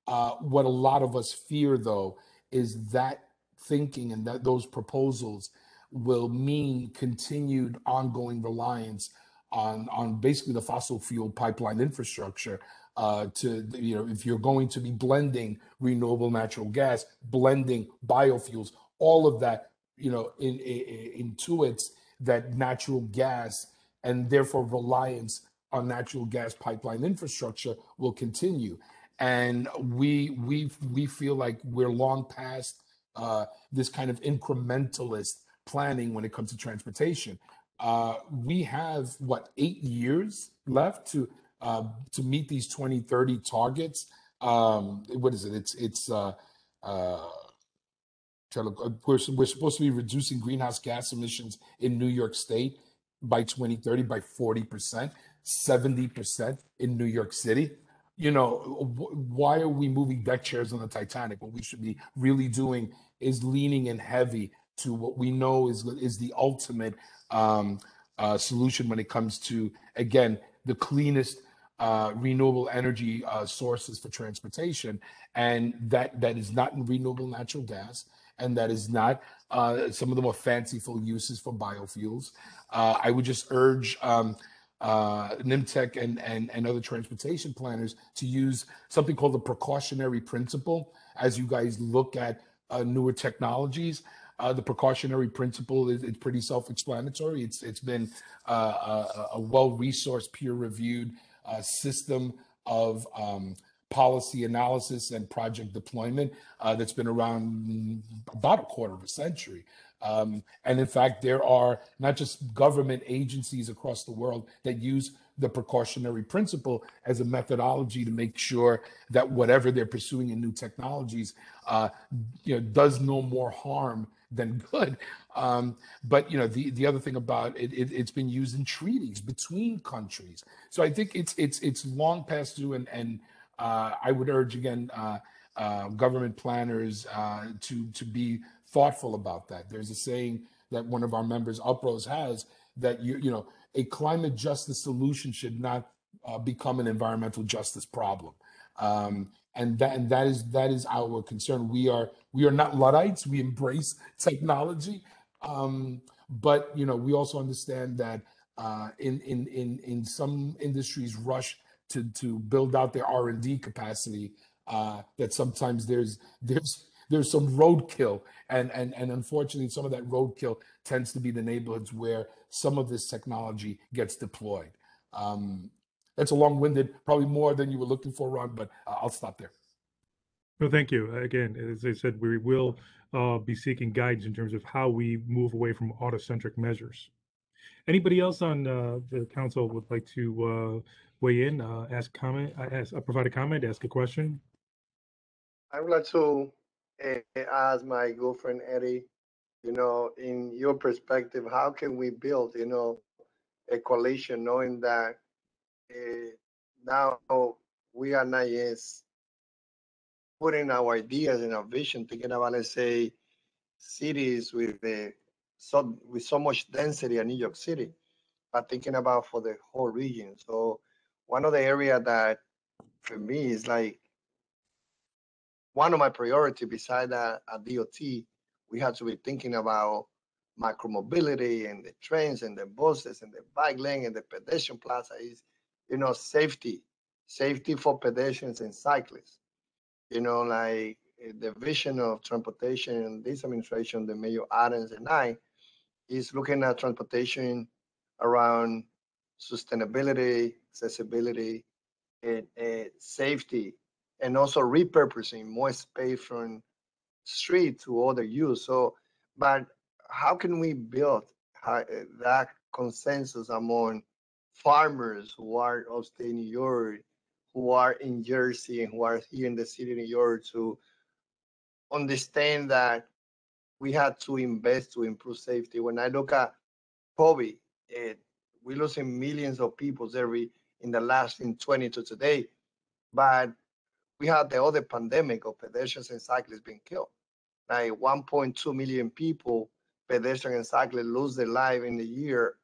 What a lot of us fear, though, is that thinking and those proposals will mean continued ongoing reliance on basically the fossil fuel pipeline infrastructure if you're going to be blending renewable natural gas, blending biofuels, all of that, intuits that natural gas and therefore reliance on natural gas pipeline infrastructure will continue. And we feel like we're long past this kind of incrementalist planning when it comes to transportation. We have 8 years left to meet these 2030 targets. What is it? We're supposed to be reducing greenhouse gas emissions in New York State by 2030 by 40%, 70% in New York City. Why are we moving deck chairs on the Titanic? What we should be really doing is leaning in heavy to what we know is the ultimate solution when it comes to, again, the cleanest renewable energy sources for transportation, and that is not renewable natural gas, and that is not some of the more fanciful uses for biofuels. I would just urge Nymtc and other transportation planners to use something called the precautionary principle as you guys look at newer technologies. The precautionary principle is pretty self-explanatory. It's been a well-resourced, peer-reviewed system of policy analysis and project deployment that's been around about a quarter of a century. And in fact, there are not just government agencies across the world that use the precautionary principle as a methodology to make sure that whatever they're pursuing in new technologies does no more harm than good. But the other thing about it, it's been used in treaties between countries. So I think it's long past due, and I would urge again government planners to be thoughtful about that. There's a saying that one of our members, Uprose, has that a climate justice solution should not become an environmental justice problem. And that is our concern. We are not Luddites. We embrace technology, but we also understand that in some industries rush to build out their R&D capacity, that sometimes there's some roadkill, and unfortunately some of that roadkill tends to be the neighborhoods where some of this technology gets deployed. That's a long-winded, probably more than you were looking for, Ron, but I'll stop there. Well, thank you. Again, as I said, we will be seeking guidance in terms of how we move away from autocentric measures. Anybody else on the council would like to weigh in, provide a comment, ask a question? I would like to ask my good friend Eddie, in your perspective, how can we build, a coalition knowing that now we are not just putting our ideas and our vision, thinking about, let's say, cities with so much density in New York City, but thinking about for the whole region. So one of the area that for me is like one of my priority beside that at DOT, we have to be thinking about micromobility and the trains and the buses and the bike lane and the pedestrian plaza is, safety for pedestrians and cyclists. Like the vision of transportation in this administration, the Mayor Adams and I, is looking at transportation around sustainability, accessibility, and safety, and also repurposing more space from street to other use. So, but how can we build that consensus among farmers who are upstate New York, who are in Jersey, and who are here in the city of New York to understand that we had to invest to improve safety? When I look at COVID, we're losing millions of people every in the last in 20 to today, but we had the other pandemic of pedestrians and cyclists being killed. Like 1.2 million people, pedestrians and cyclists, lose their life in the year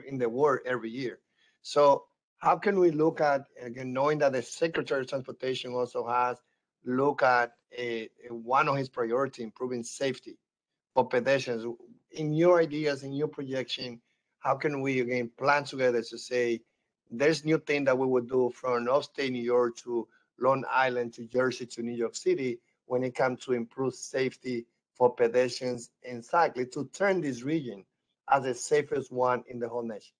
in the world every year. So how can we look at, again, knowing that the Secretary of Transportation also has look at one of his priorities, improving safety for pedestrians. In your ideas, in your projection, how can we again plan together to say there's new thing that we would do from upstate New York to Long Island to Jersey to New York City when it comes to improve safety for pedestrians and cyclists to turn this region as the safest one in the whole nation?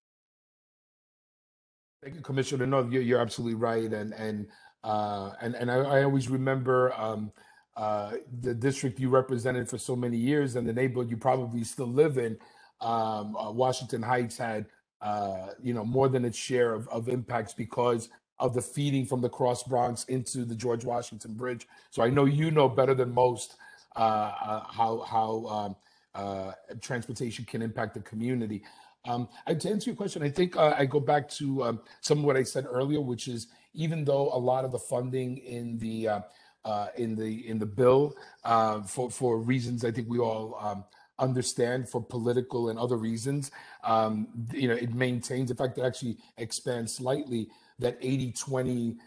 Thank you, Commissioner. No, you're absolutely right, and I always remember the district you represented for so many years, and the neighborhood you probably still live in. Washington Heights had more than its share of impacts because of the feeding from the Cross Bronx into the George Washington Bridge. So I know you know better than most how transportation can impact the community. To answer your question, I think I go back to some of what I said earlier, which is even though a lot of the funding in the bill for reasons I think we all understand, for political and other reasons, it maintains, in fact, it actually expands slightly that 80-20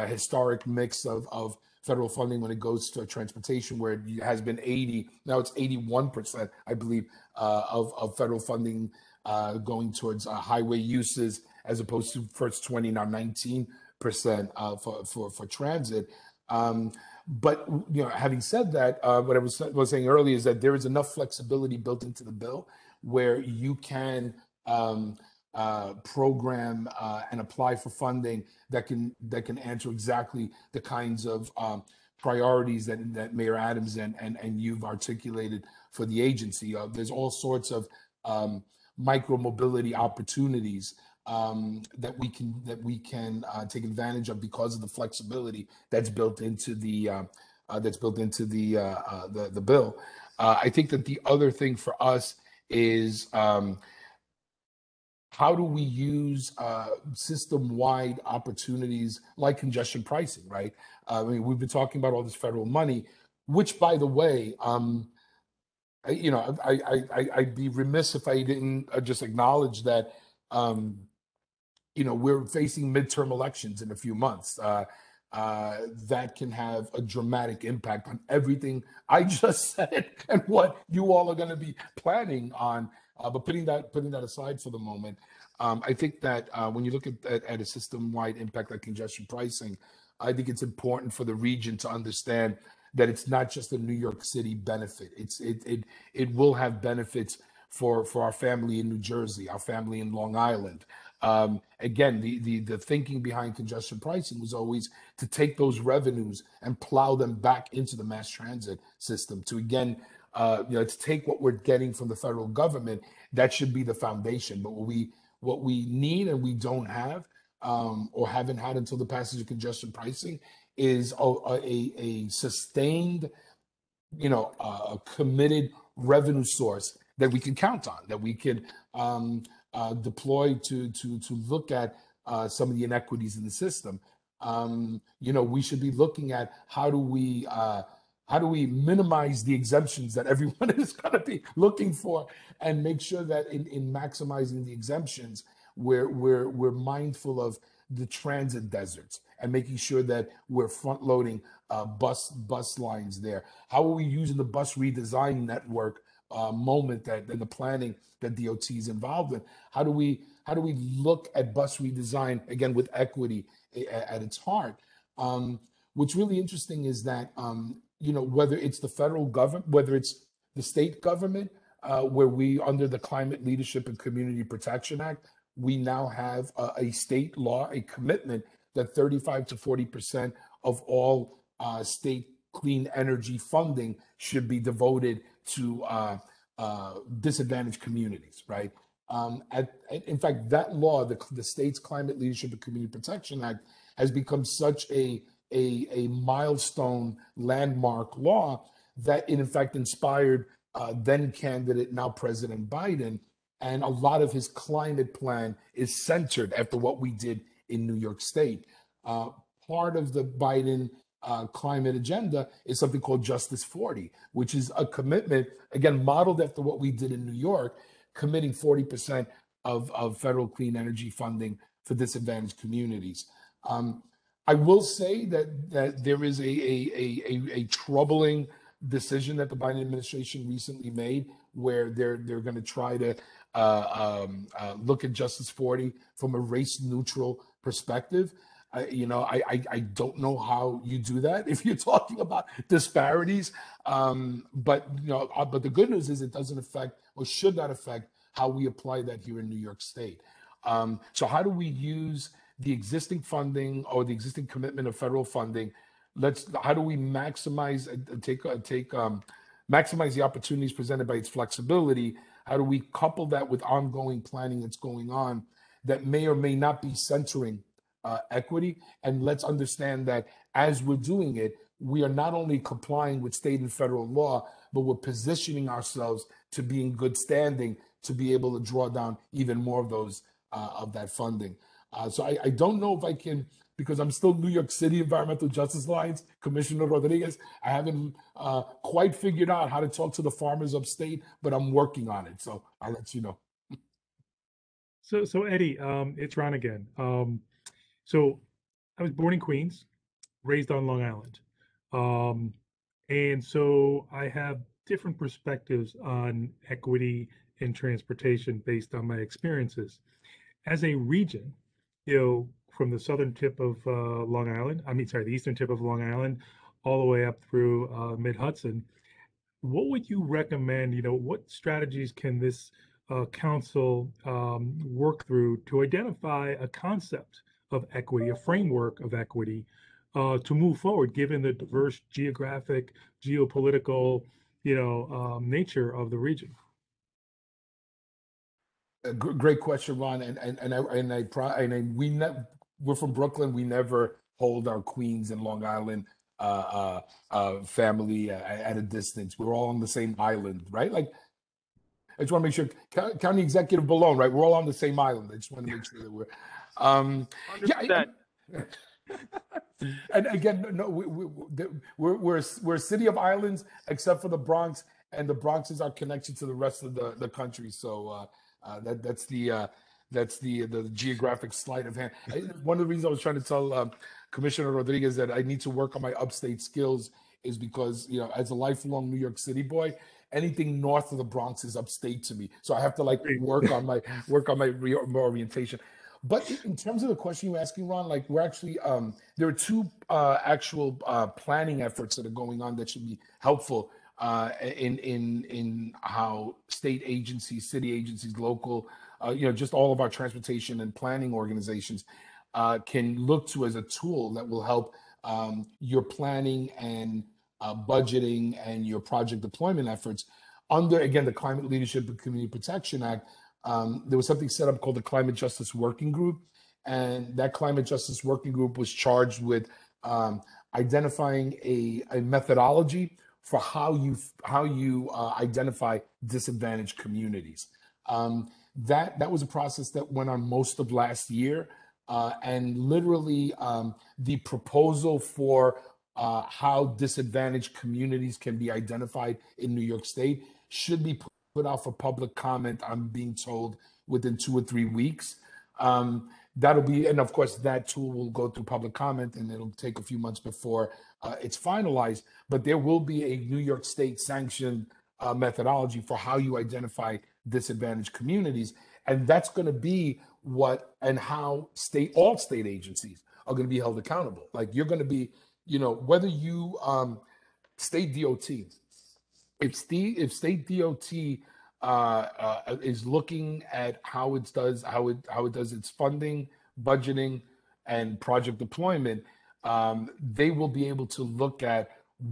historic mix of federal funding when it goes to transportation, where it has been 80, now it's 81%, I believe, of federal funding going towards highway uses, as opposed to first 20, now 19% for transit. But having said that, what I was saying earlier is that there is enough flexibility built into the bill where you can program and apply for funding that can answer exactly the kinds of priorities that Mayor Adams and you've articulated for the agency. There's all sorts of micro mobility opportunities that we can take advantage of because of the flexibility that's built into the bill. I think that the other thing for us is how do we use system-wide opportunities like congestion pricing, right? I mean, we've been talking about all this federal money, which, by the way, I'd be remiss if I didn't just acknowledge that, we're facing midterm elections in a few months. That can have a dramatic impact on everything I just said and what you all are going to be planning on. But putting that aside for the moment, I think that when you look at a system-wide impact like congestion pricing, I think it's important for the region to understand that it's not just a New York City benefit. It will have benefits for our family in New Jersey, our family in Long Island. Again, the thinking behind congestion pricing was always to take those revenues and plow them back into the mass transit system to, again, to take what we're getting from the federal government. That should be the foundation. But what we need and we don't have, or haven't had until the passage of congestion pricing, is a sustained a committed revenue source that we can count on, that we can deploy to look at some of the inequities in the system. We should be looking at how do we minimize the exemptions that everyone is going to be looking for, and make sure that in maximizing the exemptions, we're mindful of the transit deserts and making sure that we're front loading bus lines there. How are we using the bus redesign network moment that in the planning that DOT is involved in? How do we look at bus redesign again with equity at its heart? What's really interesting is that whether it's the federal government, whether it's the state government, where we under the Climate Leadership and Community Protection Act, we now have a state law, a commitment that 35 to 40% of all state clean energy funding should be devoted to disadvantaged communities, right? In fact, that law, the state's Climate Leadership and Community Protection Act, has become such a milestone landmark law that it in fact inspired then candidate, now President Biden, and a lot of his climate plan is centered after what we did in New York State. Part of the Biden climate agenda is something called Justice 40, which is a commitment, again, modeled after what we did in New York, committing 40% of federal clean energy funding for disadvantaged communities. I will say that there is a troubling decision that the Biden administration recently made, where they're going to try to look at Justice 40 from a race-neutral perspective. I don't know how you do that if you're talking about disparities. But the good news is it doesn't affect, or should not affect, how we apply that here in New York State. So how do we use the existing funding or the existing commitment of federal funding? How do we maximize maximize the opportunities presented by its flexibility? How do we couple that with ongoing planning that's going on that may or may not be centering equity? And let's understand that as we're doing it, we are not only complying with state and federal law, but we're positioning ourselves to be in good standing to be able to draw down even more of those of that funding. So I don't know if I can, because I'm still New York City Environmental Justice Alliance, Commissioner Rodriguez. I haven't quite figured out how to talk to the farmers upstate, but I'm working on it. So I'll let you know. So Eddie, it's Ron again. So I was born in Queens, raised on Long Island. And so I have different perspectives on equity in transportation based on my experiences. As a region, from the southern tip of Long Island, the eastern tip of Long Island, all the way up through mid-Hudson, what would you recommend, what strategies can this council work through to identify a concept of equity, a framework of equity, to move forward, given the diverse geographic, geopolitical, nature of the region? Great question, Ron. We're from Brooklyn. We never hold our Queens and Long Island family at a distance. We're all on the same island, right? Like, I just want to make sure, County Executive Bellone, right? We're all on the same island. I just want to make sure that we're. And again, no, we're a city of islands, except for the Bronx, and the Bronx is our connection to the rest of the country. So that's the geographic sleight of hand. One of the reasons I was trying to tell Commissioner Rodriguez that I need to work on my upstate skills is because, as a lifelong New York City boy, anything north of the Bronx is upstate to me. So I have to work on my orientation. But in terms of the question you're asking, Ron, we're actually there are two actual planning efforts that are going on that should be helpful in how state agencies, city agencies, local, just all of our transportation and planning organizations can look to as a tool that will help your planning and budgeting and your project deployment efforts under, again, the Climate Leadership and Community Protection Act. There was something set up called the Climate Justice Working Group, and that Climate Justice Working Group was charged with identifying a methodology for how you identify disadvantaged communities. That was a process that went on most of last year, and literally the proposal for how disadvantaged communities can be identified in New York State should be put out for public comment, I'm being told, within 2 or 3 weeks. That'll be, and of course, that tool will go through public comment, and it'll take a few months before it's finalized. But there will be a New York State sanctioned methodology for how you identify disadvantaged communities, and that's going to be what and how all state agencies are going to be held accountable. Like, you're going to be, whether you state DOTs, if state DOT is looking at how it does its funding, budgeting, and project deployment, they will be able to look at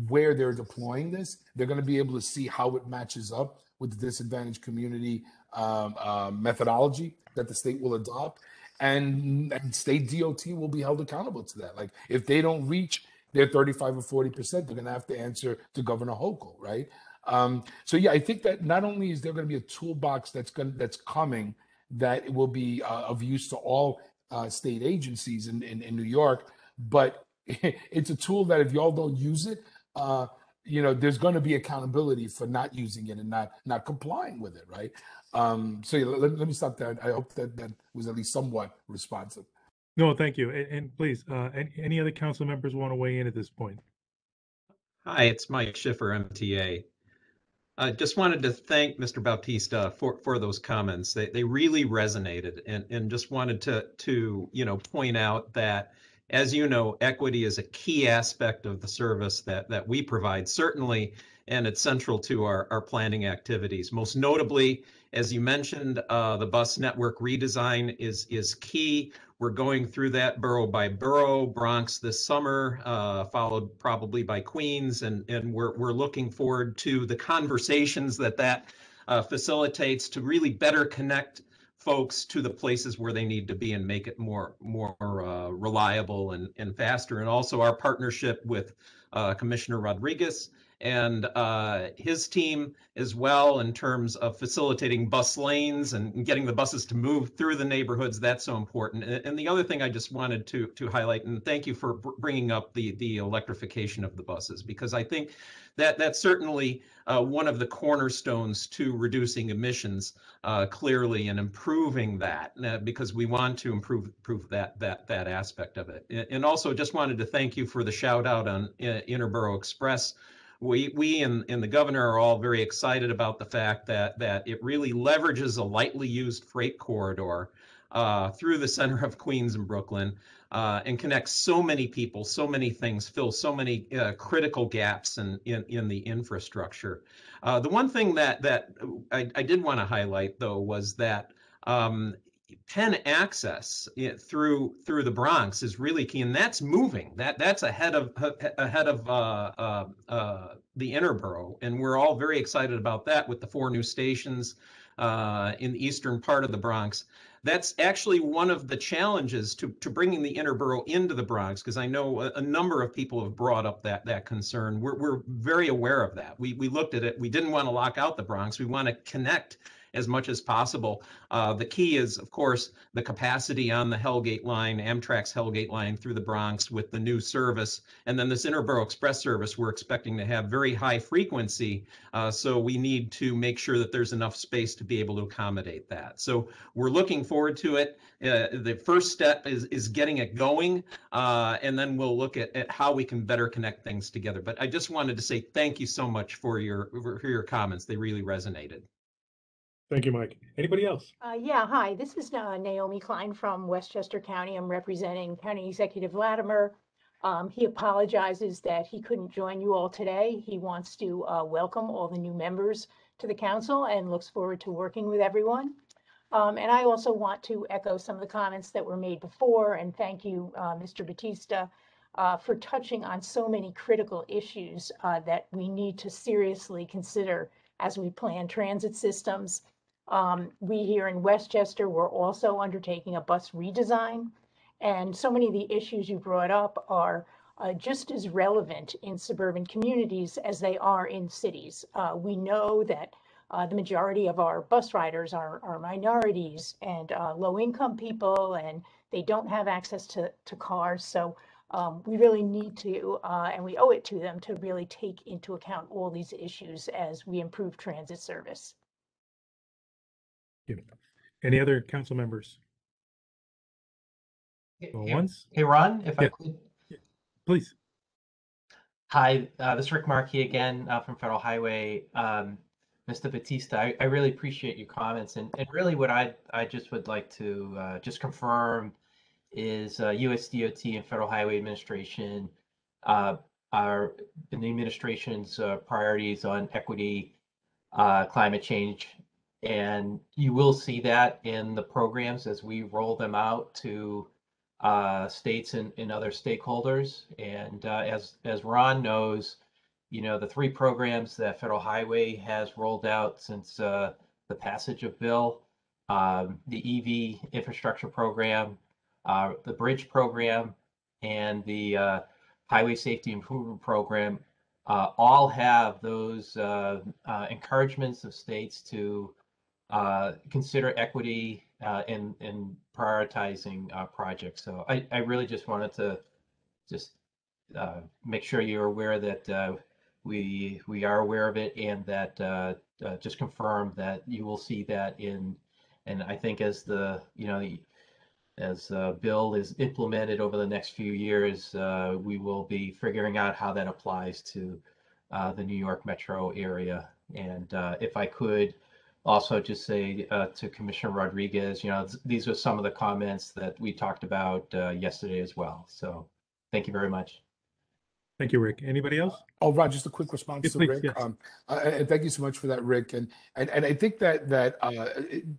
where they're deploying this. They're going to be able to see how it matches up with the disadvantaged community methodology that the state will adopt, and state DOT will be held accountable to that. Like, if they don't reach their 35 or 40%, they're going to have to answer to Governor Hochul, right? So yeah, I think that not only is there going to be a toolbox that's coming that will be of use to all state agencies in New York, but it's a tool that if y'all don't use it, there's going to be accountability for not using it and not complying with it, right? So yeah, let me stop there. I hope that was at least somewhat responsive. No, thank you. And please, any other council members want to weigh in at this point? Hi, it's Mike Schiffer, MTA. I just wanted to thank Mr. Bautista for those comments. They really resonated, and just wanted to point out that, as you know, equity is a key aspect of the service that we provide, certainly, and it's central to our planning activities. Most notably, as you mentioned, the bus network redesign is key. We're going through that borough by borough, Bronx this summer, followed probably by Queens, and we're looking forward to the conversations that facilitates to really better connect folks to the places where they need to be and make it more reliable and faster. And also our partnership with Commissioner Rodriguez and his team as well, in terms of facilitating bus lanes and getting the buses to move through the neighborhoods. That's so important. And the other thing I just wanted to highlight, and thank you for bringing up the electrification of the buses, because I think that's certainly one of the cornerstones to reducing emissions clearly, and improving that, because we want to improve that aspect of it. And also just wanted to thank you for the shout out on Interborough Express. We and the governor are all very excited about the fact that it really leverages a lightly used freight corridor through the center of Queens and Brooklyn, and connects so many people, so many things, fills so many critical gaps in the infrastructure. The one thing that I did want to highlight, though, was that Penn access through the Bronx is really key, and that's moving. That's ahead of the Interborough, and we're all very excited about that with the 4 new stations in the eastern part of the Bronx. That's actually one of the challenges to bringing the Interborough into the Bronx, because I know a number of people have brought up that concern. We're very aware of that. We looked at it. We didn't want to lock out the Bronx. We want to connect as much as possible. The key is, of course, the capacity on the Hellgate line, Amtrak's Hellgate line through the Bronx with the new service. And then this Interborough Express service we're expecting to have very high frequency. So we need to make sure that there's enough space to be able to accommodate that. So we're looking forward to it. The first step is getting it going, and then we'll look at how we can better connect things together. But I just wanted to say thank you so much for your comments. They really resonated. Thank you, Mike. Anybody else? Yeah, hi, this is Naomi Klein from Westchester County. I'm representing County Executive Latimer. He apologizes that he couldn't join you all today. He wants to welcome all the new members to the council and looks forward to working with everyone. And I also want to echo some of the comments that were made before, and thank you, Mr. Bautista, for touching on so many critical issues that we need to seriously consider as we plan transit systems. We here in Westchester, we're also undertaking a bus redesign, and so many of the issues you brought up are just as relevant in suburban communities as they are in cities. We know that the majority of our bus riders are minorities and low-income people, and they don't have access to cars. So we really need to, and we owe it to them to really take into account all these issues as we improve transit service. Any other council members? Hey, Once? hey, Ron, if I could. Please. Hi, this is Rick Markey again from Federal Highway. Mr. Bautista, I really appreciate your comments, and really what I just would like to just confirm is US DOT and Federal Highway Administration are in the administration's priorities on equity, climate change, and you will see that in the programs as we roll them out to states and other stakeholders. And as Ron knows, you know, the 3 programs that Federal Highway has rolled out since the passage of bill, the EV infrastructure program, the bridge program, and the highway safety improvement program, all have those encouragements of states to consider equity in prioritizing projects. So I really just wanted to just make sure you're aware that we are aware of it, and that just confirm that you will see that in, and I think as the, you know, as bill is implemented over the next few years, we will be figuring out how that applies to the New York metro area. And if I could also just say to Commissioner Rodriguez, you know, these are some of the comments that we talked about yesterday as well. So thank you very much. Thank you, Rick. Anybody else? Oh, Rod, just a quick response Yes, to please, Rick. yes. And thank you so much for that, Rick. And I think that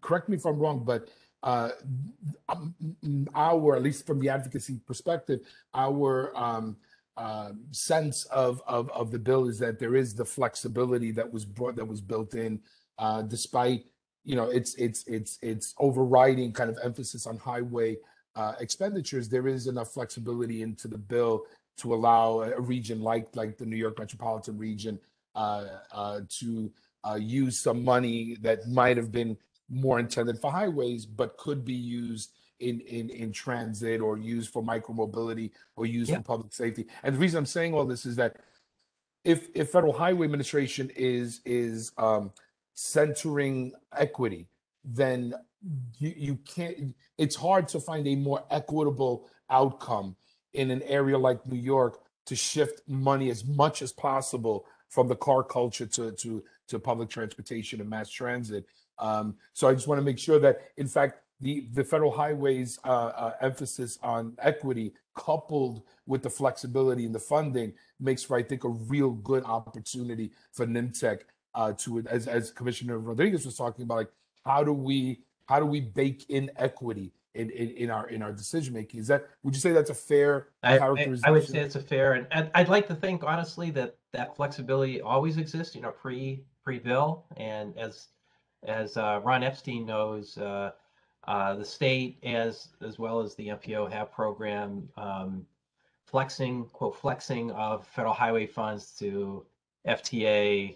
correct me if I'm wrong, but our, at least from the advocacy perspective, our sense of the bill is that there is the flexibility that was built in, despite, you know, it's overriding kind of emphasis on highway expenditures. There is enough flexibility into the bill to allow a region like the New York Metropolitan region to use some money that might have been more intended for highways, but could be used in transit, or used for micromobility, or used for public safety. And the reason I'm saying all this is that if Federal Highway Administration is centering equity, then you can't, it's hard to find a more equitable outcome in an area like New York to shift money as much as possible from the car culture to public transportation and mass transit. So I just want to make sure that, in fact, the Federal Highways emphasis on equity, coupled with the flexibility in the funding, makes for, I think, a real good opportunity for Nymtc to, as Commissioner Rodriguez was talking about, like, how do we bake in equity in our decision making? Is that, would you say that's a fair characterization? I would say it's a fair, and I'd like to think honestly that flexibility always exists, you know, pre-bill. And as Ron Epstein knows, the state as well as the MPO have programmed flexing of federal highway funds to FTA,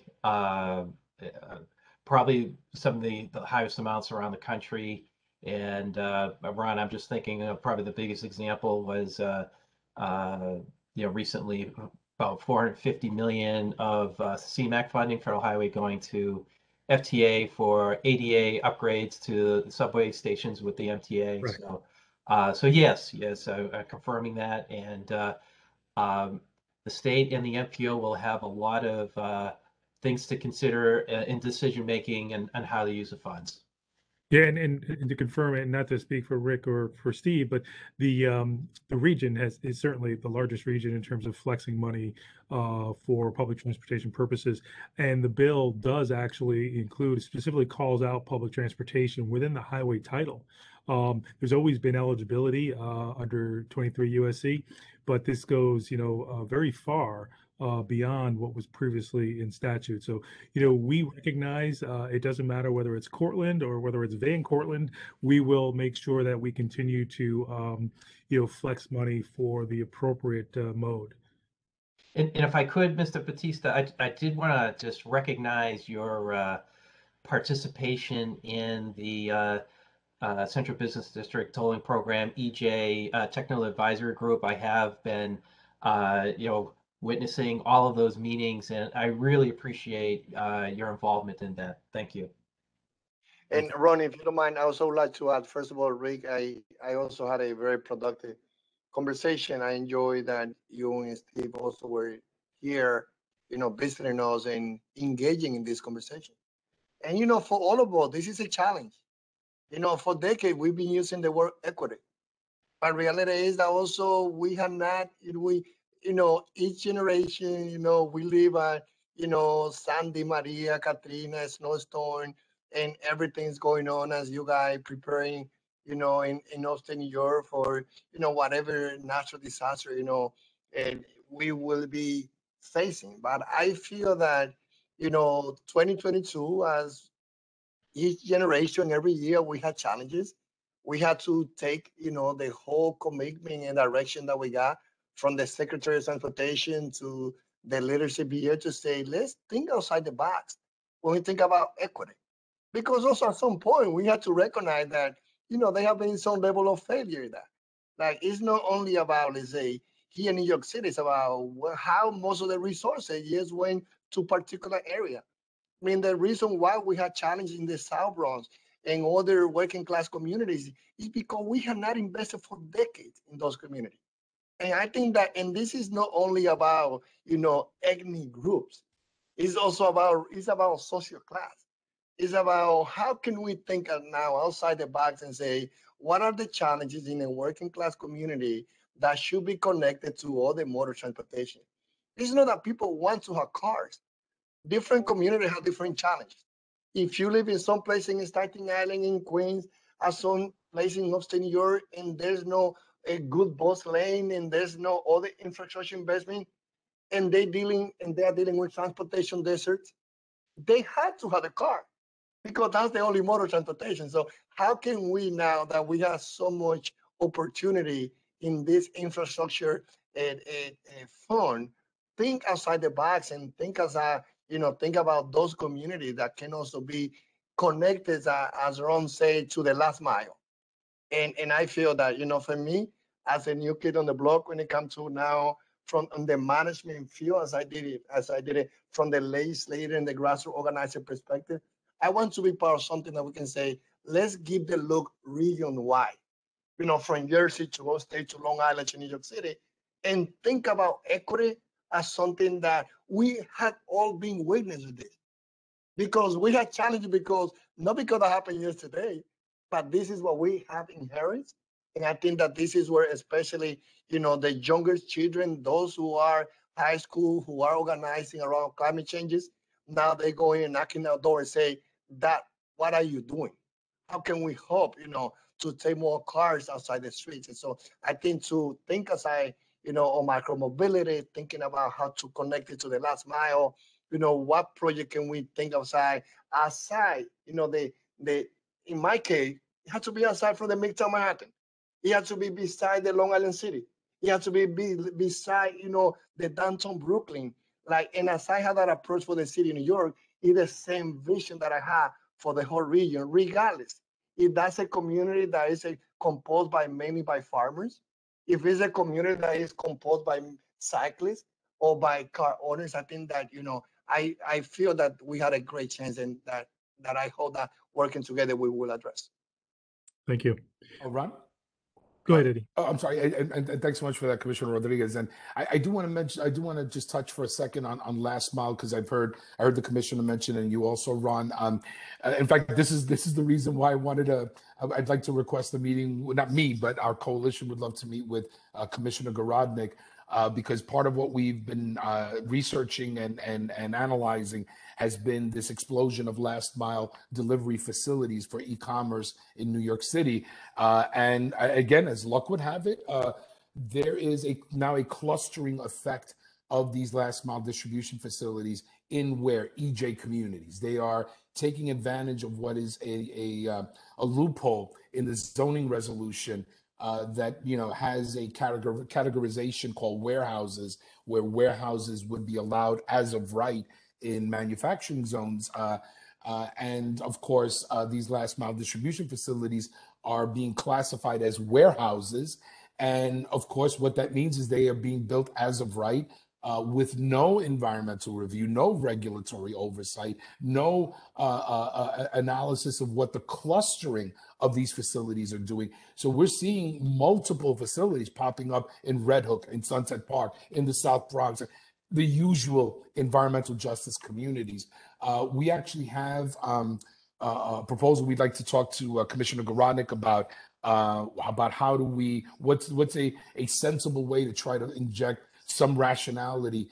probably some of the highest amounts around the country. And Ron, I'm just thinking probably the biggest example was you know, recently about 450 million of CMAQ funding, federal highway, going to FTA for ADA upgrades to the subway stations with the MTA. Right. So yes, confirming that. And the state and the MPO will have a lot of things to consider in decision making and how to use the funds. Yeah, and to confirm it, and not to speak for Rick or for Steve, but the region is certainly the largest region in terms of flexing money for public transportation purposes. And the bill does actually include, specifically calls out public transportation within the highway title. There's always been eligibility under 23 USC, but this goes, you know, very far beyond what was previously in statute. So, you know, we recognize it doesn't matter whether it's Cortland or whether it's Van Cortland, we will make sure that we continue to, you know, flex money for the appropriate mode. And if I could, Mr. Bautista, I did want to just recognize your participation in the Central Business District Tolling Program, EJ Technical Advisory Group. I have been, witnessing all of those meetings, and I really appreciate your involvement in that. Thank you. And Ron, if you don't mind, I also would like to add, first of all, Rick, I also had a very productive conversation. I enjoy that you and Steve also were here, visiting us and engaging in this conversation. And, for all of us, this is a challenge. For decades, we've been using the word equity. But reality is that also we have not, each generation, we live at, Sandy, Maria, Katrina, snowstorm, and everything's going on as you guys preparing, in upstate New York for, whatever natural disaster, and we will be facing. But I feel that, 2022, as each generation, every year we had challenges. We had to take, the whole commitment and direction that we got from the Secretary of Transportation to the leadership here to say, let's think outside the box when we think about equity. Because also at some point we had to recognize that, there have been some level of failure in that. Like it's not only about, let's say, here in New York City, it's about how most of the resources just went to particular area. I mean, the reason why we had challenges in the South Bronx and other working class communities is because we have not invested for decades in those communities. And I think that, and this is not only about, ethnic groups, it's about social class. It's about how can we think now outside the box and say, what are the challenges in a working class community that should be connected to all the motor transportation? It's not that people want to have cars. Different communities have different challenges. If you live in some place in Staten Island, in Queens, or some place in upstate New York, and there's no a good bus lane, and there's no other infrastructure investment, and they are dealing with transportation deserts, they had to have a car because that's the only mode of transportation. So how can we, now that we have so much opportunity in this infrastructure fund, think outside the box and think think about those communities that can also be connected, as Ron said, to the last mile. And I feel that, for me, as a new kid on the block, when it comes to now from the management field, as I did it from the legislator and the grassroots organizer perspective, I want to be part of something that we can say, let's give the look region-wide, from Jersey to upstate to Long Island to New York City, and think about equity as something that we have all been witness of this. Because we had challenges, not because that happened yesterday, but this is what we have inherited. And I think that this is where especially, the younger children, those who are high school, who are organizing around climate changes, now they go in and knocking on the door and say, that, what are you doing? How can we hope, to take more cars outside the streets? And so I think to think aside, on micromobility, thinking about how to connect it to the last mile, what project can we think outside, in my case, it has to be aside from the Midtown Manhattan. It has to be beside the Long Island City. It has to be beside, the downtown Brooklyn. And as I have that approach for the city of New York, it's the same vision that I have for the whole region, regardless. If that's a community that is composed mainly by farmers, if it's a community that is composed by cyclists or by car owners, I think that, I feel that we had a great chance, and that I hope that working together we will address. Thank you. Ron? Go ahead, Eddie. Oh, I'm sorry, and thanks so much for that, Commissioner Rodriguez. And I do want to mention, I do want to just touch for a second on last mile, because I heard the commissioner mention, and you also, Ron. In fact, this is the reason why I'd like to request the meeting. Not me, but our coalition would love to meet with Commissioner Garodnick, because part of what we've been researching and analyzing has been this explosion of last mile delivery facilities for e-commerce in New York City. And again, as luck would have it, there is now a clustering effect of these last mile distribution facilities in EJ communities. They are taking advantage of what is a loophole in the zoning resolution that has a categorization called warehouses, where warehouses would be allowed as of right in manufacturing zones. And of course, these last mile distribution facilities are being classified as warehouses. And of course, what that means is they are being built as of right, with no environmental review, no regulatory oversight, no analysis of what the clustering of these facilities are doing. So we're seeing multiple facilities popping up in Red Hook, in Sunset Park, in the South Bronx, the usual environmental justice communities. We actually have a proposal we'd like to talk to Commissioner Gorodnick about how do we, what's a sensible way to try to inject some rationality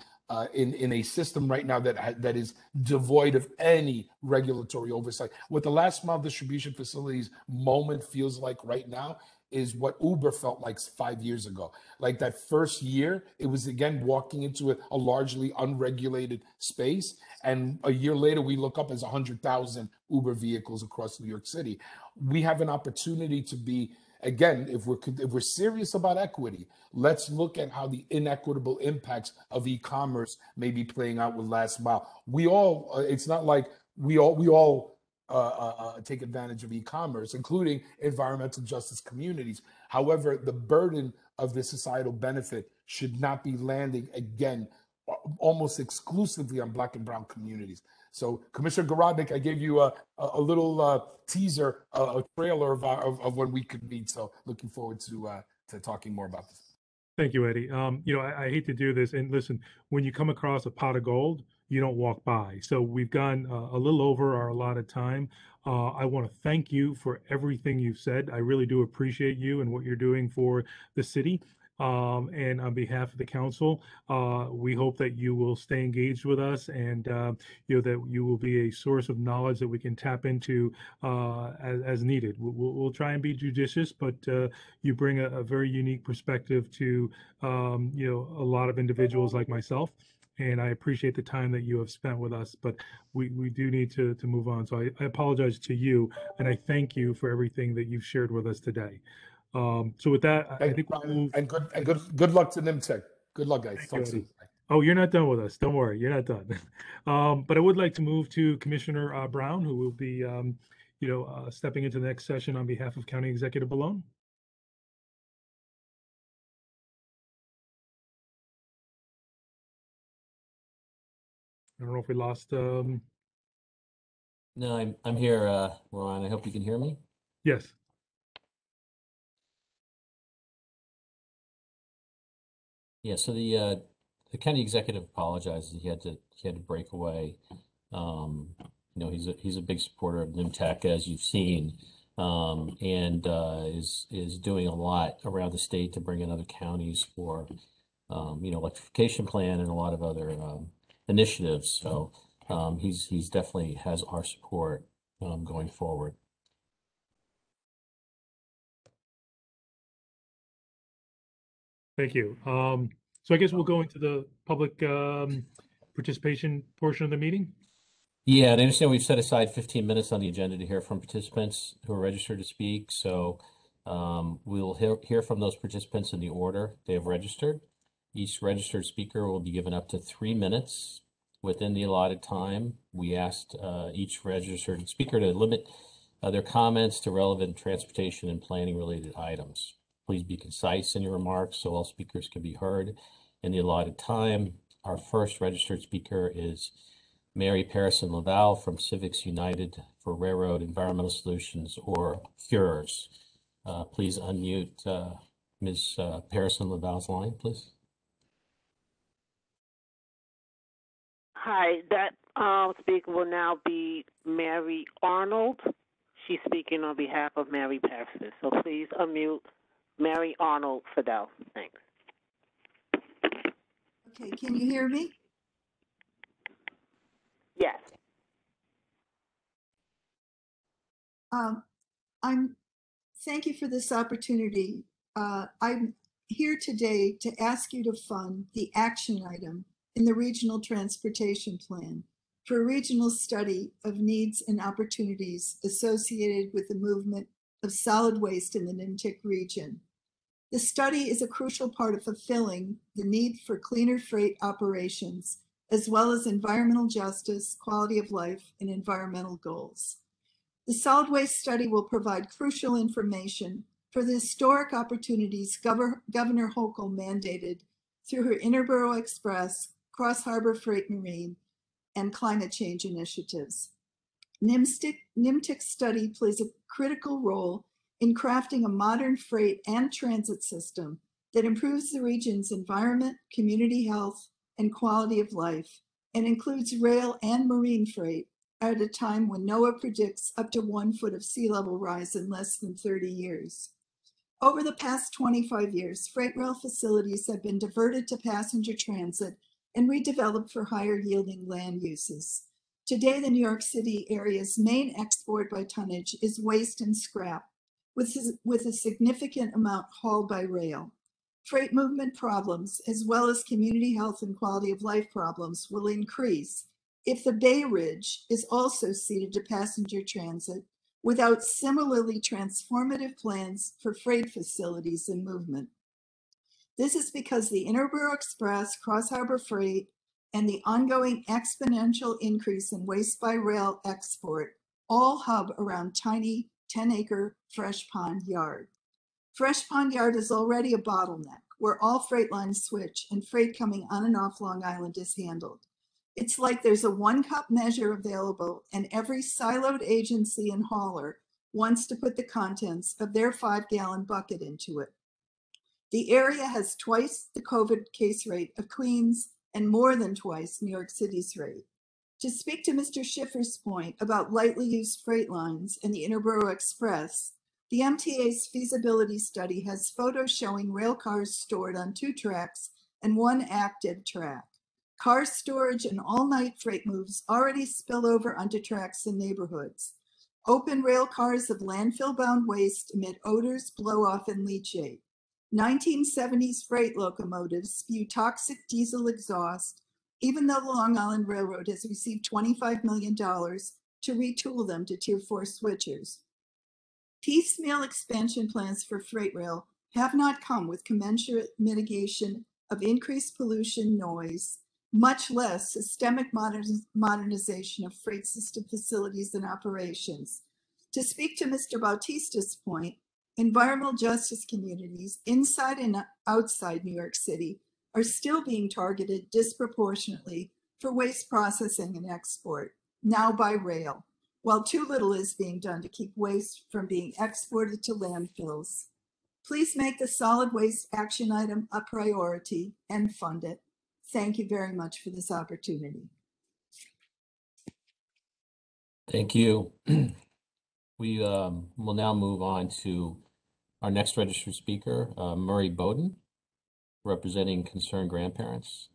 in a system right now that is devoid of any regulatory oversight. What the last mile distribution facilities moment feels like right now is what Uber felt like 5 years ago. Like that first year, it was again walking into a largely unregulated space. And a year later, we look up as 100,000 Uber vehicles across New York City. We have an opportunity to be, again, if we're serious about equity, let's look at how the inequitable impacts of e-commerce may be playing out with last mile. We all, it's not like we all take advantage of e-commerce, including environmental justice communities. However, the burden of the societal benefit should not be landing again almost exclusively on Black and Brown communities. So, Commissioner Gorodnick, I gave you a little teaser, a trailer of when we could meet. So, looking forward to talking more about this. Thank you, Eddie. I hate to do this, and listen, when you come across a pot of gold, you don't walk by. So we've gone a little over our allotted time. I want to thank you for everything you've said. I really do appreciate you and what you're doing for the city. And on behalf of the council, we hope that you will stay engaged with us, and that you will be a source of knowledge that we can tap into as needed. We'll try and be judicious, but you bring a very unique perspective to a lot of individuals like myself. And I appreciate the time that you have spent with us, but we do need to move on. So I apologize to you, and I thank you for everything that you've shared with us today. So with that, I think we'll move. And good luck to Nymtc. Good luck, guys. Talk soon. Oh, you're not done with us. Don't worry, you're not done. But I would like to move to Commissioner Brown, who will be, stepping into the next session on behalf of County Executive Bellone. I don't know if we lost. No, I'm here, Ron. I hope you can hear me. Yes. Yeah. So the county executive apologizes. He had to break away. He's a big supporter of Nymtc, as you've seen, and is doing a lot around the state to bring in other counties for electrification plan and a lot of other initiatives. So he's definitely has our support going forward. Thank you. So I guess we'll go into the public participation portion of the meeting. Yeah, and I understand we've set aside 15 minutes on the agenda to hear from participants who are registered to speak. So we'll hear from those participants in the order they have registered. Each registered speaker will be given up to 3 minutes within the allotted time. We asked each registered speaker to limit their comments to relevant transportation and planning related items. Please be concise in your remarks so all speakers can be heard in the allotted time. Our first registered speaker is Mary Parison Laval from Civics United for Railroad Environmental Solutions, or FURS. Please unmute Ms. Parison Laval's line, please. Hi, that speaker will now be Mary Arnold. She's speaking on behalf of Mary Parison. So please unmute Mary Arnold Fidel. Thanks. Okay, can you hear me? Yes. Thank you for this opportunity. I'm here today to ask you to fund the action item in the Regional Transportation Plan for a regional study of needs and opportunities associated with the movement of solid waste in the Nymtc region. The study is a crucial part of fulfilling the need for cleaner freight operations, as well as environmental justice, quality of life, and environmental goals. The solid waste study will provide crucial information for the historic opportunities Governor Hochul mandated through her Interborough Express, Cross-Harbor Freight Marine, and climate change initiatives. Nymtc study plays a critical role in crafting a modern freight and transit system that improves the region's environment, community health, and quality of life, and includes rail and marine freight at a time when NOAA predicts up to 1 foot of sea level rise in less than 30 years. Over the past 25 years, freight rail facilities have been diverted to passenger transit and redeveloped for higher yielding land uses. Today, the New York City area's main export by tonnage is waste and scrap, with a significant amount hauled by rail. Freight movement problems, as well as community health and quality of life problems, will increase if the Bay Ridge is also ceded to passenger transit without similarly transformative plans for freight facilities and movement. This is because the Interborough Express, Cross-Harbor Freight, and the ongoing exponential increase in waste by rail export all hub around tiny 10-acre Fresh Pond Yard. Fresh Pond Yard is already a bottleneck where all freight lines switch and freight coming on and off Long Island is handled. It's like there's a 1-cup measure available and every siloed agency and hauler wants to put the contents of their 5-gallon bucket into it. The area has twice the COVID case rate of Queens and more than twice New York City's rate. To speak to Mr. Schiffer's point about lightly used freight lines and the Interborough Express, the MTA's feasibility study has photos showing rail cars stored on 2 tracks and 1 active track. Car storage and all-night freight moves already spill over onto tracks in neighborhoods. Open rail cars of landfill-bound waste emit odors, blow-off, and leachate. 1970s freight locomotives spew toxic diesel exhaust, even though the Long Island Railroad has received $25 million to retool them to Tier 4 switchers. Piecemeal expansion plans for freight rail have not come with commensurate mitigation of increased pollution, noise, much less systemic modernization of freight system facilities and operations. To speak to Mr. Bautista's point, environmental justice communities inside and outside New York City are still being targeted disproportionately for waste processing and export, now by rail, while too little is being done to keep waste from being exported to landfills. Please make the solid waste action item a priority and fund it. Thank you very much for this opportunity. Thank you. We will now move on to our next registered speaker, Murray Bowden, representing Concerned Grandparents.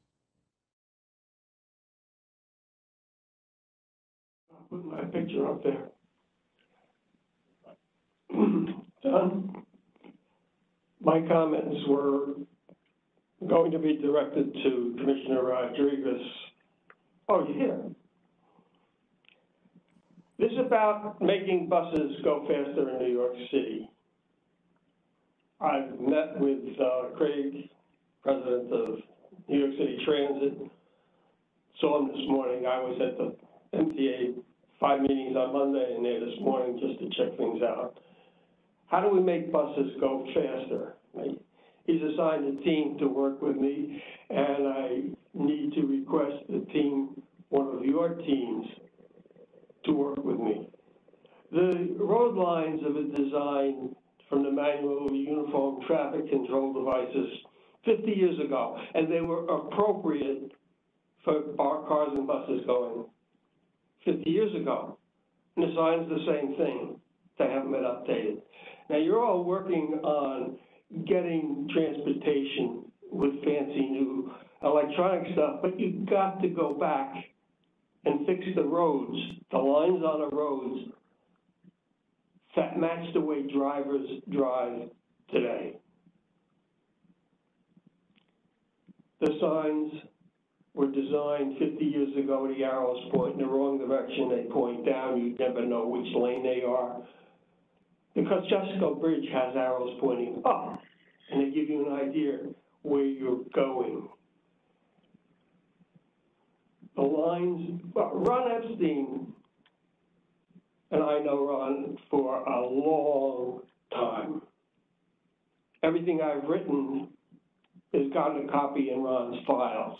I'll put my picture up there. My comments were going to be directed to Commissioner Rodriguez. Oh, you're here. This is about making buses go faster in New York City. I've met with Craig, president of New York City Transit. Saw him this morning. I was at the MTA 5 meetings on Monday and there this morning just to check things out. How do we make buses go faster? He's assigned a team to work with me, and I need to request the team, one of your teams, to work with me. The road lines have been designed from the manual of uniform traffic control devices 50 years ago, and they were appropriate for cars and buses going 50 years ago. And the sign's the same thing. They haven't been updated. Now, you're all working on getting transportation with fancy new electronic stuff, but you've got to go back and fix the roads, the lines on the roads that match the way drivers drive today. The signs were designed 50 years ago. The arrows point in the wrong direction. They point down. You never know which lane they are. Because Jessica Bridge has arrows pointing up. and they give you an idea where you're going. The lines, Ron Epstein, and I know Ron for a long time. Everything I've written has gotten a copy in Ron's files.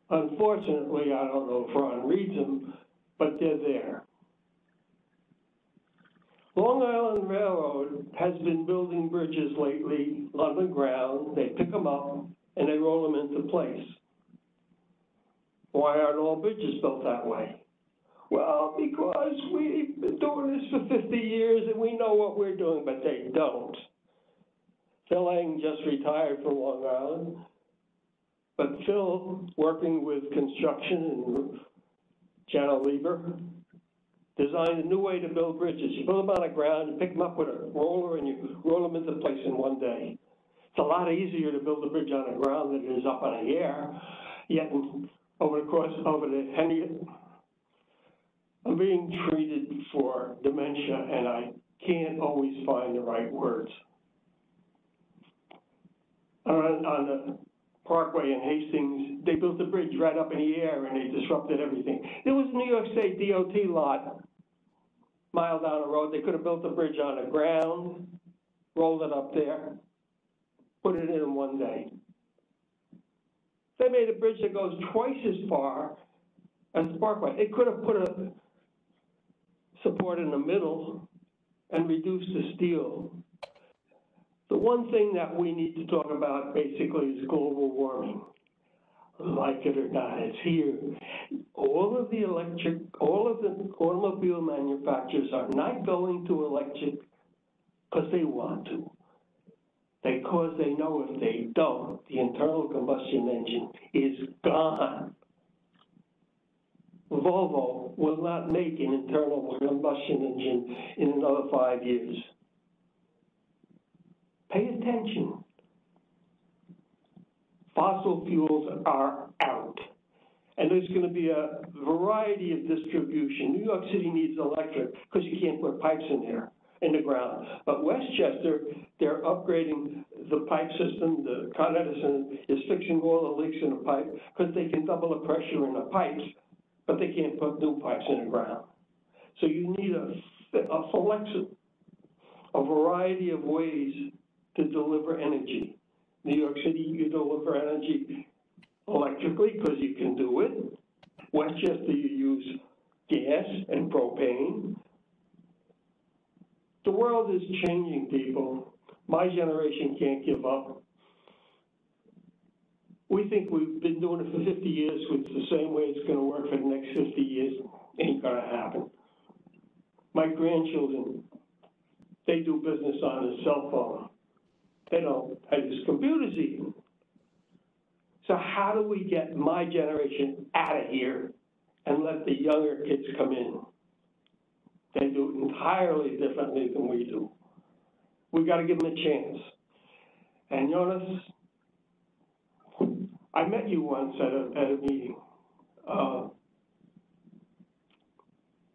Unfortunately, I don't know if Ron reads them, but they're there. Long Island Railroad has been building bridges lately on the ground. They pick them up and they roll them into place. Why aren't all bridges built that way? Well, because we've been doing this for 50 years and we know what we're doing, but they don't. Phil Lang just retired from Long Island, but Phil, working with construction and General Lieber, designed a new way to build bridges. You build them on the ground, you pick them up with a roller, and you roll them into place in one day. It's a lot easier to build a bridge on the ground than it is up in the air. Yet, over the Henry, I'm being treated for dementia, and I can't always find the right words. On the Parkway in Hastings, they built a bridge right up in the air, and they disrupted everything. There was a New York State DOT lot mile down the road. They could have built a bridge on the ground, rolled it up there, put it in one day. They made a bridge that goes twice as far as the Parkway. It could have put a support in the middle and reduced the steel. The one thing that we need to talk about basically is global warming. Like it or not, it's here. All of the automobile manufacturers are not going to electric because they want to. Because they know if they don't, the internal combustion engine is gone. Volvo will not make an internal combustion engine in another 5 years. Pay attention. Fossil fuels are out. And there's going to be a variety of distribution. New York City needs electric because you can't put pipes in there, in the ground. But Westchester, they're upgrading the pipe system. The Con Edison is fixing all the leaks in the pipe because they can double the pressure in the pipes, but they can't put new pipes in the ground. So you need a variety of ways to deliver energy. New York City, you deliver energy electrically because you can do it. Westchester, you use gas and propane. The world is changing, people. My generation can't give up. We think we've been doing it for 50 years, with the same way it's going to work for the next 50 years. Ain't going to happen. My grandchildren, they do business on a cell phone. They don't use computers even. So how do we get my generation out of here and let the younger kids come in? They do it entirely differently than we do. We got to give them a chance. And Jonas, I met you once at a meeting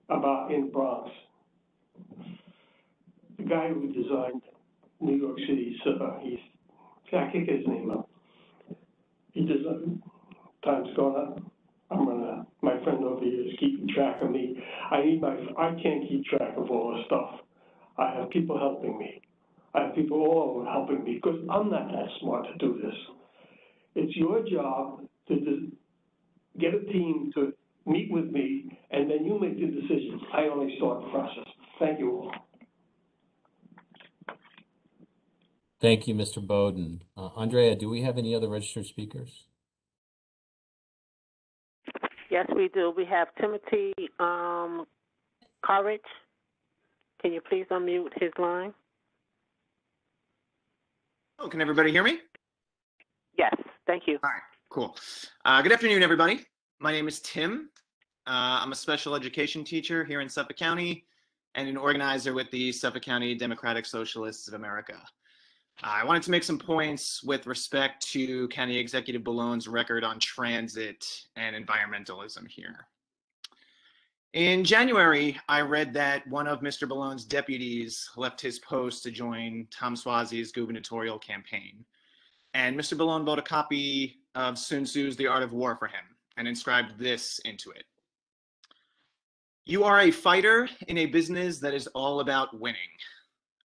about in the Bronx. The guy who designed New York City, I can't get his name up. He designed, time's gone up. My friend over here is keeping track of me. I can't keep track of all the stuff. I have people helping me. I have people all over helping me because I'm not that smart to do this. It's your job to get a team to meet with me, and then you make the decisions. I only start the process. Thank you all. Thank you, Mr. Bowden. Andrea, do we have any other registered speakers? Yes, we do. We have Timothy Courage. Can you please unmute his line? Oh, can everybody hear me? Yes, thank you. All right, cool. Good afternoon, everybody. My name is Tim. I'm a special education teacher here in Suffolk County and an organizer with the Suffolk County Democratic Socialists of America. I wanted to make some points with respect to County Executive Bellone's record on transit and environmentalism here. In January, I read that one of Mr. Bellone's deputies left his post to join Tom Suozzi's gubernatorial campaign. And Mr. Bellone wrote a copy of Sun Tzu's The Art of War for him and inscribed this into it. You are a fighter in a business that is all about winning.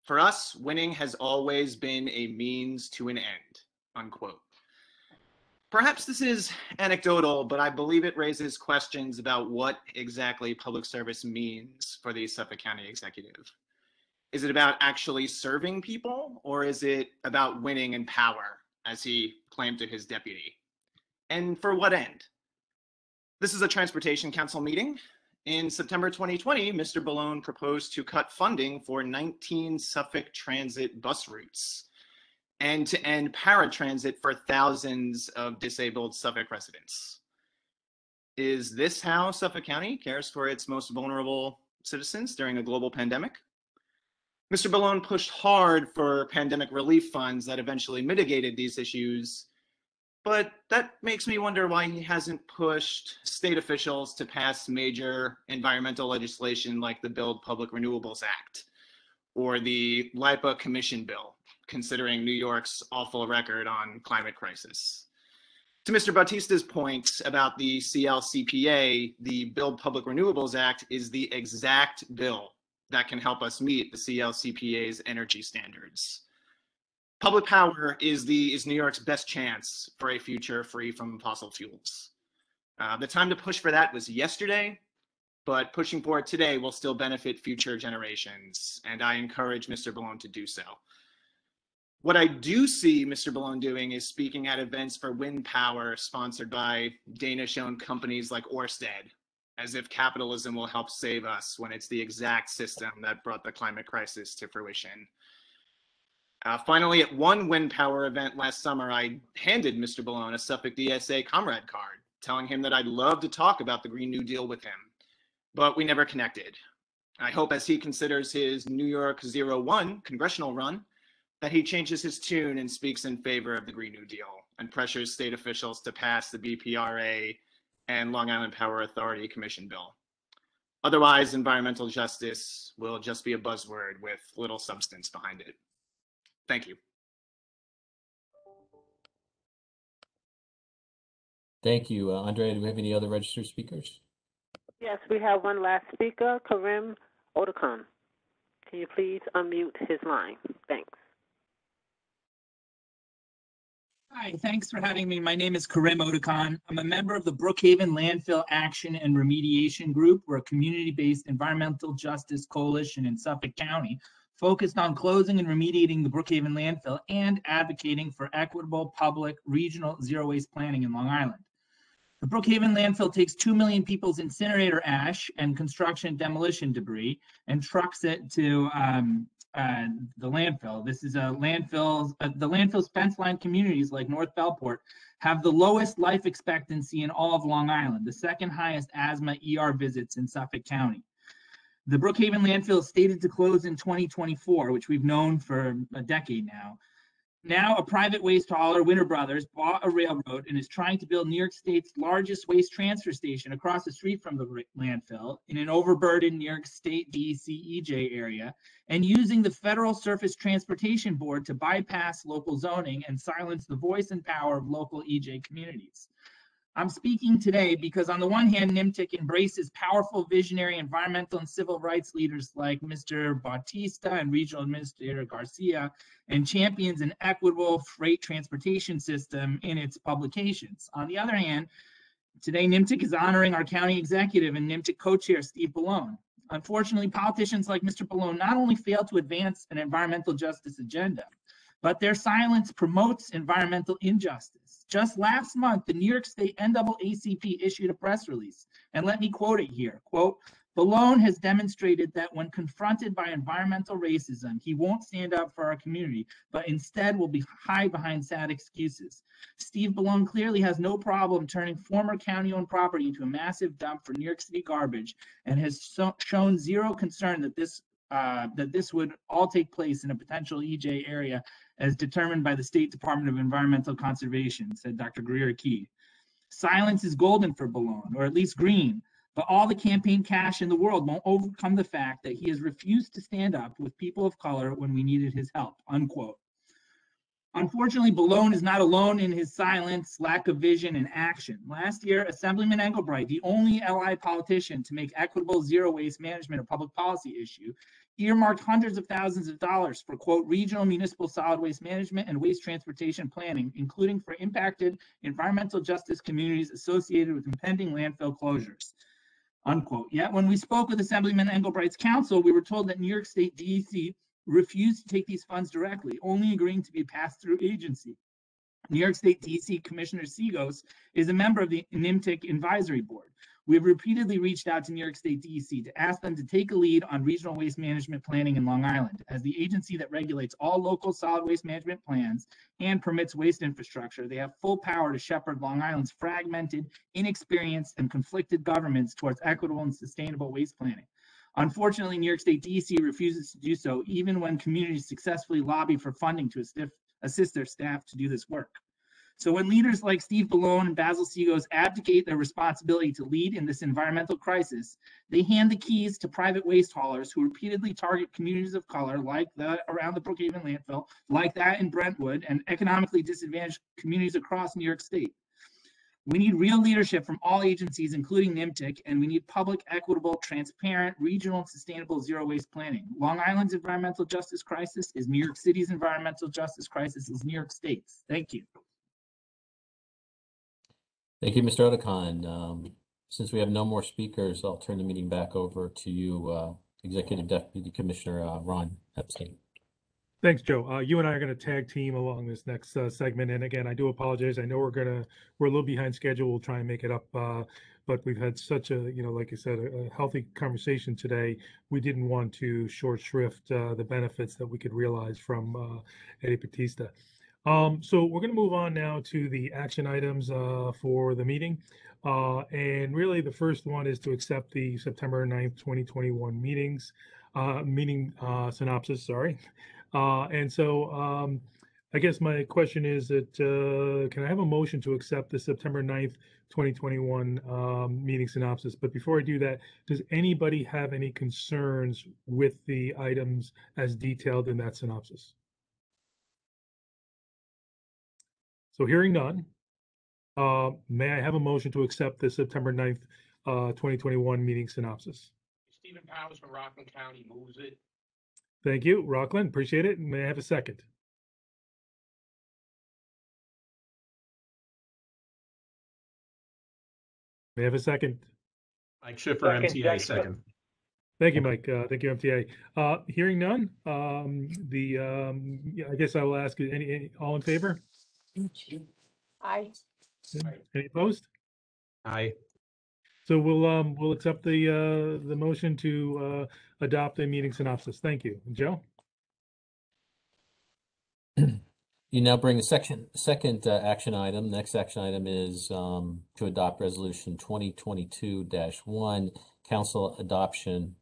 For us, winning has always been a means to an end, unquote. Perhaps this is anecdotal, but I believe it raises questions about what exactly public service means for the Suffolk County Executive. Is it about actually serving people, or is it about winning and power, as he claimed to his deputy? And for what end? This is a Transportation Council meeting. In September 2020, Mr. Bellone proposed to cut funding for 19 Suffolk transit bus routes and to end paratransit for thousands of disabled Suffolk residents. Is this how Suffolk County cares for its most vulnerable citizens during a global pandemic? Mr. Bellone pushed hard for pandemic relief funds that eventually mitigated these issues, but that makes me wonder why he hasn't pushed state officials to pass major environmental legislation like the Build Public Renewables Act or the LIPA Commission bill, considering New York's awful record on climate crisis. To Mr. Bautista's point about the CLCPA, the Build Public Renewables Act is the exact bill that can help us meet the CLCPA's energy standards. Public power is New York's best chance for a future free from fossil fuels. The time to push for that was yesterday, but pushing for it today will still benefit future generations, and I encourage Mr. Bellone to do so. What I do see Mr. Bellone doing is speaking at events for wind power sponsored by Danish-owned companies like Ørsted, as if capitalism will help save us when it's the exact system that brought the climate crisis to fruition. Finally, at one wind power event last summer, I handed Mr. Bellone a Suffolk DSA comrade card, telling him that I'd love to talk about the Green New Deal with him, but we never connected. I hope as he considers his New York 01 congressional run, that he changes his tune and speaks in favor of the Green New Deal and pressures state officials to pass the BPRA and Long Island Power Authority Commission bill. Otherwise, environmental justice will just be a buzzword with little substance behind it. Thank you. Thank you. Andrea, do we have any other registered speakers? Yes, we have one last speaker, Karim Odukan. Can you please unmute his line? Thanks. Hi, thanks for having me. My name is Karim Odukan. I'm a member of the Brookhaven Landfill Action and Remediation Group. We're a community-based environmental justice coalition in Suffolk County, focused on closing and remediating the Brookhaven landfill and advocating for equitable public regional zero waste planning in Long Island. The Brookhaven landfill takes 2 million people's incinerator ash and construction demolition debris and trucks it to the landfill. This is a landfill. The landfill's fence line communities like North Bellport have the lowest life expectancy in all of Long Island, the second highest asthma ER visits in Suffolk County. The Brookhaven landfill is stated to close in 2024, which we've known for a decade now. Now, a private waste hauler, Winter Brothers, bought a railroad and is trying to build New York State's largest waste transfer station across the street from the landfill in an overburdened New York State DEC-EJ area, and using the Federal Surface Transportation Board to bypass local zoning and silence the voice and power of local EJ communities. I'm speaking today because on the one hand, Nymtc embraces powerful visionary environmental and civil rights leaders like Mr. Bautista and Regional Administrator Garcia, and champions an equitable freight transportation system in its publications. On the other hand, today Nymtc is honoring our county executive and Nymtc co-chair Steve Bellone. Unfortunately, politicians like Mr. Bellone not only fail to advance an environmental justice agenda, but their silence promotes environmental injustice. Just last month, the New York State NAACP issued a press release, and let me quote it here, quote, "Bellone has demonstrated that when confronted by environmental racism, he won't stand up for our community, but instead will hide behind sad excuses. Steve Bellone clearly has no problem turning former county-owned property into a massive dump for New York City garbage and has shown zero concern that this would all take place in a potential EJ area as determined by the State Department of Environmental Conservation," said Dr. Greer Key. Silence is golden for Bellone, or at least green. But all the campaign cash in the world won't overcome the fact that he has refused to stand up with people of color when we needed his help, unquote. Unfortunately, Bellone is not alone in his silence, lack of vision, and action. Last year, Assemblyman Engelbright, the only ally politician to make equitable zero waste management a public policy issue, earmarked hundreds of thousands of dollars for, quote, regional municipal solid waste management and waste transportation planning, including for impacted environmental justice communities associated with impending landfill closures, unquote. Yet when we spoke with Assemblyman Engelbright's counsel, we were told that New York State DEC refused to take these funds directly, only agreeing to be a pass-through agency. New York State DC Commissioner Seagos is a member of the Nymtc Advisory Board. We have repeatedly reached out to New York State DEC to ask them to take a lead on regional waste management planning in Long Island. As the agency that regulates all local solid waste management plans and permits waste infrastructure, they have full power to shepherd Long Island's fragmented, inexperienced, and conflicted governments towards equitable and sustainable waste planning. Unfortunately, New York State DEC refuses to do so, even when communities successfully lobby for funding to assist their staff to do this work. So when leaders like Steve Bellone and Basil Seagos abdicate their responsibility to lead in this environmental crisis, they hand the keys to private waste haulers who repeatedly target communities of color like that around the Brookhaven landfill, like that in Brentwood, and economically disadvantaged communities across New York State. We need real leadership from all agencies, including Nymtc, and we need public, equitable, transparent, regional, and sustainable zero waste planning. Long Island's environmental justice crisis is New York City's environmental justice crisis is New York State's. Thank you. Thank you, Mr. Otakon. Since we have no more speakers, I'll turn the meeting back over to you, Executive Deputy Commissioner Ron Epstein. Thanks, Joe. You and I are going to tag team along this next segment. And again, I do apologize. I know we're a little behind schedule. We'll try and make it up. But we've had such a, like I said, a healthy conversation today. We didn't want to short shrift the benefits that we could realize from Eddie Bautista. So we're going to move on now to the action items for the meeting. And really the first one is to accept the September 9th, 2021 meeting synopsis, sorry. And so I guess my question is that can I have a motion to accept the September 9th, 2021 meeting synopsis? But before I do that, does anybody have any concerns with the items as detailed in that synopsis? So hearing none, may I have a motion to accept the September 9th, 2021 meeting synopsis? Stephen Powers from Rockland County moves it. Thank you, Rockland. Appreciate it. May I have a second? May I have a second? Mike Schiffer, MTA, second. Thank you, Mike. Thank you, MTA. Hearing none, I guess I will ask any all in favor? Aye. Any opposed? Aye. So we'll accept the motion to adopt the meeting synopsis. Thank you, Joe. You now bring the second action item. Next action item is to adopt resolution 2022-1, council adoption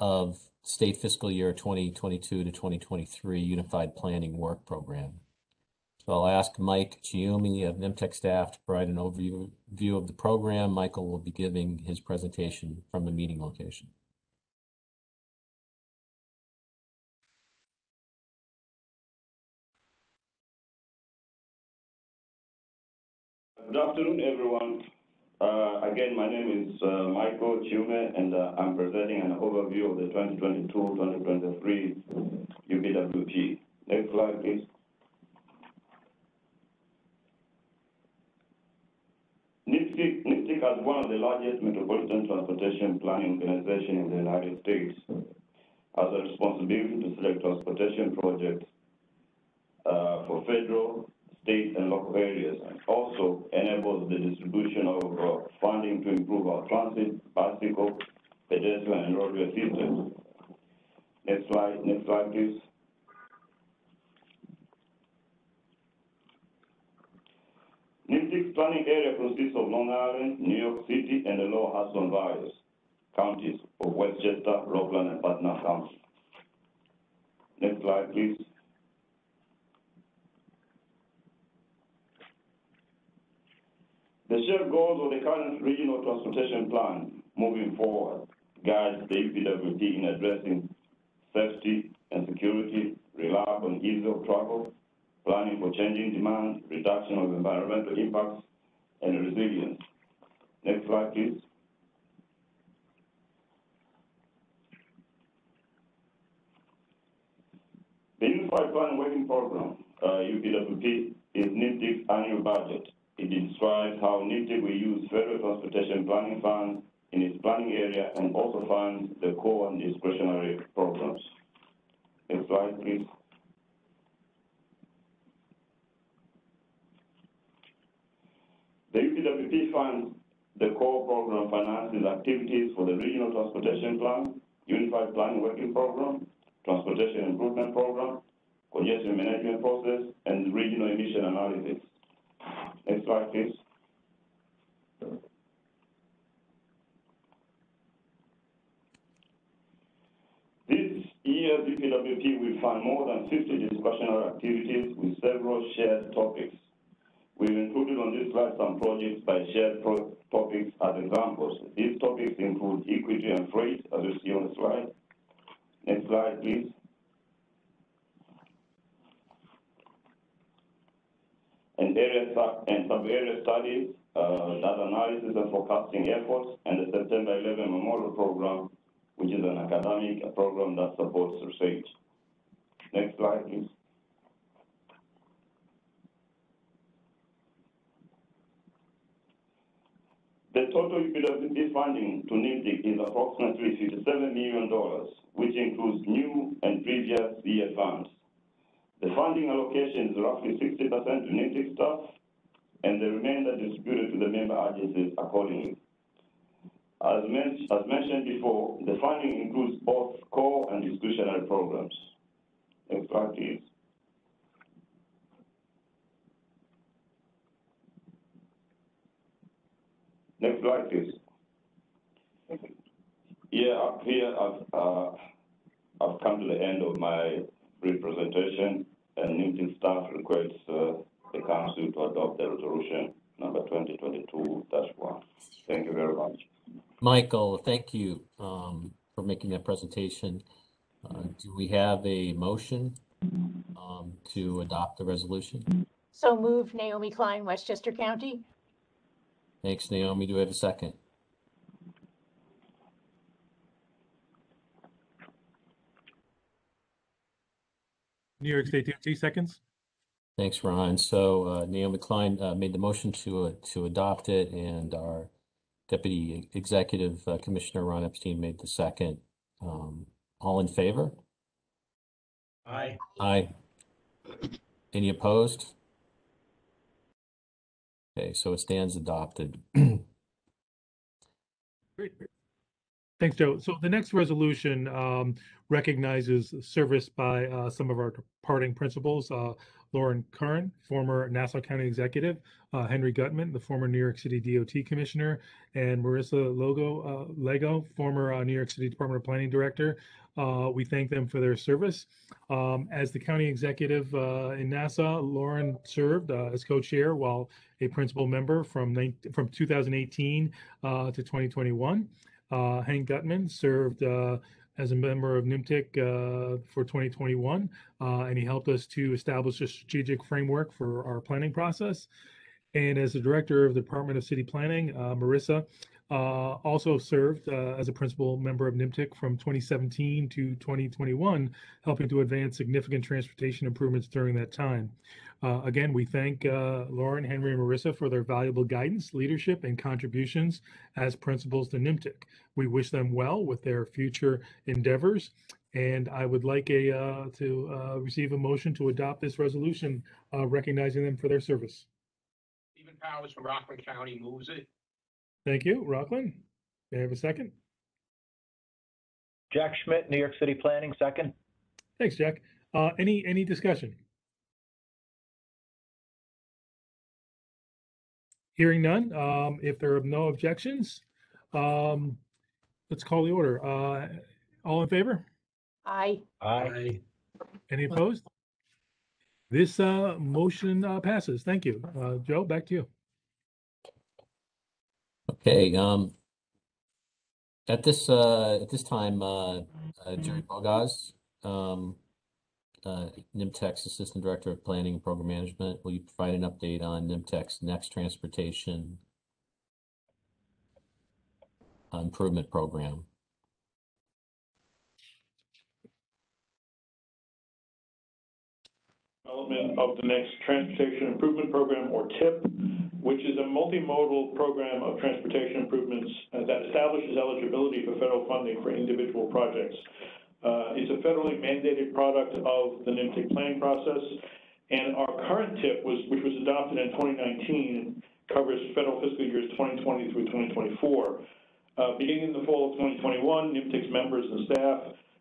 of state fiscal year 2022 to 2023 unified planning work program. So I'll ask Mike Chiumi of Nymtc staff to provide an overview of the program. Michael will be giving his presentation from the meeting location. Good afternoon, everyone. Again, my name is Michael Chiume, and I'm presenting an overview of the 2022-2023 UPWP. Next slide, please. Nymtc as one of the largest metropolitan transportation planning organizations in the United States has a responsibility to select transportation projects for federal, state, and local areas, and also enables the distribution of funding to improve our transit, bicycle, pedestrian, and roadway systems. Next slide, please. Nymtc's planning area consists of Long Island, New York City, and the Lower Hudson Valley counties of Westchester, Rockland, and Putnam County. Next slide, please. The shared goals of the current regional transportation plan moving forward guides the UPWP in addressing safety and security, reliable and ease of travel, planning for changing demand, reduction of environmental impacts, and resilience. Next slide, please. The Unified Plan Working Program, UPWP, is Nymtc's annual budget. It describes how Nymtc will use federal transportation planning funds in its planning area and also funds the core and discretionary programs. Next slide, please. The UPWP funds the core program finances activities for the Regional Transportation Plan, Unified Planning Working Program, Transportation Improvement Program, Congestion Management Process, and Regional Emission Analysis. Next slide, please. This year, UPWP will fund more than 50 discussional activities with several shared topics. We've included on this slide some projects by shared topics as examples. These topics include equity and freight, as you see on the slide. Next slide, please. And sub-area studies, data analysis and forecasting efforts, and the September 11 Memorial Program, which is an academic program that supports research. Next slide, please. The total UPWP funding to Nymtc is approximately $57 million, which includes new and previous year funds. The funding allocation is roughly 60% to Nymtc staff, and the remainder distributed to the member agencies accordingly. As mentioned before, the funding includes both core and discretionary programs. Next slide, please. Next slide, please. Yeah, up here, I've come to the end of my brief presentation, and Nymtc staff requests the Council to adopt the resolution number 2022-1. Thank you very much. Michael, thank you for making that presentation. Do we have a motion to adopt the resolution? So moved, Naomi Klein, Westchester County. Thanks, Naomi. Do we have a second? New York State DOT seconds. Thanks, Ron. So Naomi Klein made the motion to adopt it, and our Deputy Executive Commissioner Ron Epstein made the second. All in favor? Aye. Aye. Any opposed? Okay, so it stands adopted. Great. Thanks, Joe. So the next resolution recognizes service by some of our departing principals, Lauren Curran, former Nassau County Executive, Henry Gutman, the former New York City DOT Commissioner, and Marissa Lego, former New York City Department of Planning Director. We thank them for their service. As the county executive in Nassau, Lauren served as co-chair while a principal member from 2018 to 2021. Hank Gutman served as a member of Nymtc for 2021, and he helped us to establish a strategic framework for our planning process. And as the director of the Department of City Planning, Marissa also served as a principal member of Nymtc from 2017 to 2021, helping to advance significant transportation improvements during that time. Again, we thank Lauren, Henry, and Marissa for their valuable guidance, leadership, and contributions as principals to Nymtc. We wish them well with their future endeavors, and I would like to receive a motion to adopt this resolution recognizing them for their service. Stephen Powers from Rockland County moves it. Thank you. Rockland, may I have a second? Jack Schmidt, New York City Planning, second. Thanks, Jack. Any discussion? Hearing none, if there are no objections, let's call the order. All in favor? Aye. Aye. Any opposed? This motion passes. Thank you. Joe, back to you. Okay, at this time, Jerry Bogaz, Nymtc's Assistant Director of Planning and Program Management, will you provide an update on Nymtc's next transportation improvement program? Development of the next Transportation Improvement Program, or TIP, which is a multimodal program of transportation improvements that establishes eligibility for federal funding for individual projects. It's a federally mandated product of the Nymtc planning process, and our current TIP, which was adopted in 2019, covers federal fiscal years 2020 through 2024. Beginning in the fall of 2021, Nymtc's members and staff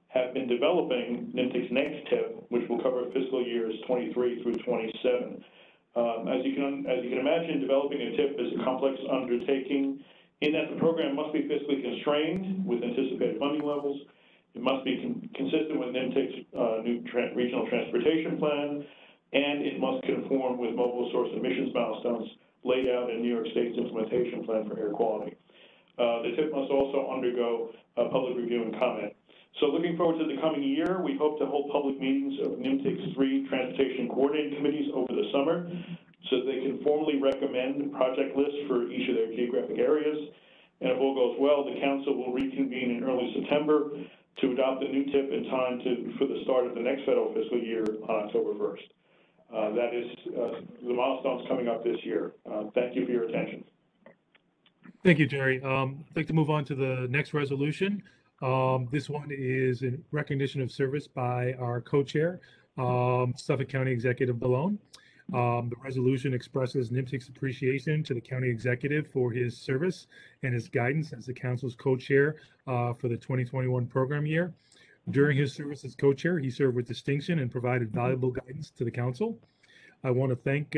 have been developing Nymtc's next TIP, which will cover fiscal years 23 through 27. As you can imagine, developing a TIP is a complex undertaking in that the program must be fiscally constrained with anticipated funding levels. It must be consistent with Nymtc's new regional transportation plan, and it must conform with multiple source emissions milestones laid out in New York State's implementation plan for air quality. The TIP must also undergo public review and comment. So looking forward to the coming year, we hope to hold public meetings of Nymtc's 3 transportation coordinating committees over the summer so they can formally recommend project lists for each of their geographic areas. And if all goes well, the council will reconvene in early September to adopt the new TIP in time for the start of the next federal fiscal year on October 1st. That is the milestones coming up this year. Thank you for your attention. Thank you, Jerry. I'd like to move on to the next resolution. This one is in recognition of service by our co-chair, Suffolk County Executive Bellone. The resolution expresses Nymtc's appreciation to the county executive for his service and his guidance as the council's co-chair for the 2021 program year. During his service as co-chair, he served with distinction and provided valuable guidance to the council. I want to thank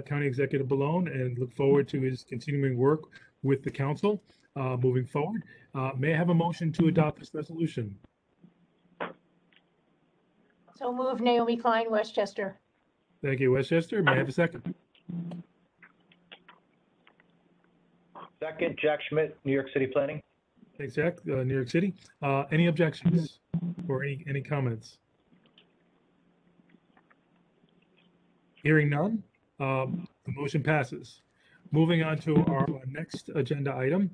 County Executive Bellone and look forward to his continuing work with the council moving forward. May I have a motion to adopt this resolution? So move, Naomi Klein, Westchester. Thank you, Westchester. May I have a second? Second, Jack Schmidt, New York City Planning. Thanks, Jack. New York City. Any objections or any comments? Hearing none, the motion passes. Moving on to our next agenda item.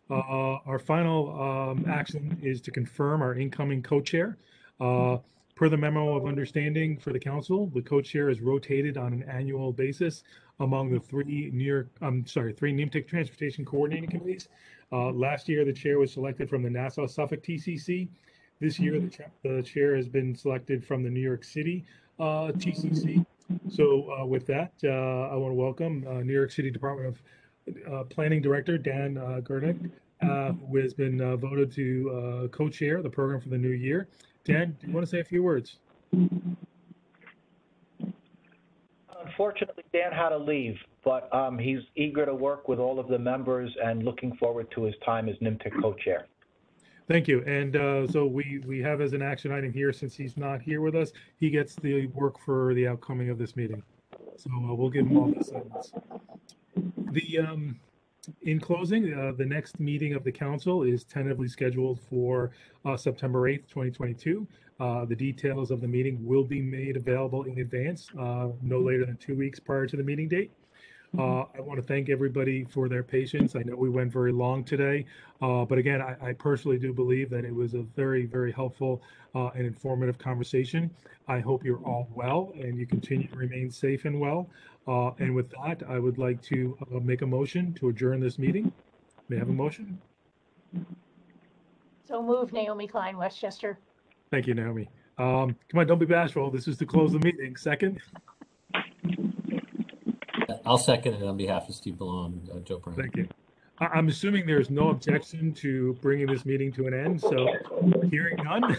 Our final action is to confirm our incoming co-chair. Per the memo of understanding for the council, the co-chair is rotated on an annual basis among the 3 Nymtc Transportation Coordinating Committees. Last year, the chair was selected from the Nassau-Suffolk TCC. This year, the chair has been selected from the New York City TCC. So with that, I want to welcome New York City Department of Planning Director Dan Gurnick, who has been voted to co-chair the program for the new year. Dan, do you want to say a few words? Unfortunately, Dan had to leave, but he's eager to work with all of the members and looking forward to his time as Nymtc co-chair. Thank you. And so we have as an action item here, since he's not here with us, he gets the work for the outcoming of this meeting. So we'll give him all the assignments. In closing, the next meeting of the council is tentatively scheduled for September 8th, 2022. The details of the meeting will be made available in advance, no later than 2 weeks prior to the meeting date. I want to thank everybody for their patience. I know we went very long today, but again, I personally do believe that it was a very, very helpful and informative conversation. I hope you're all well and you continue to remain safe and well. And with that, I would like to make a motion to adjourn this meeting. May I have a motion? So move, Naomi Klein, Westchester. Thank you, Naomi. Come on, don't be bashful. This is to close the meeting. Second? I'll second it on behalf of Steve Bellone, Joe Brown. Thank you. I'm assuming there's no objection to bringing this meeting to an end. So hearing none,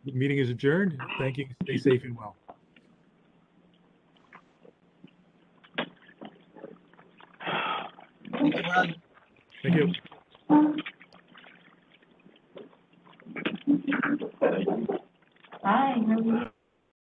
the meeting is adjourned. Thank you. Stay safe and well. Thank you. Hi.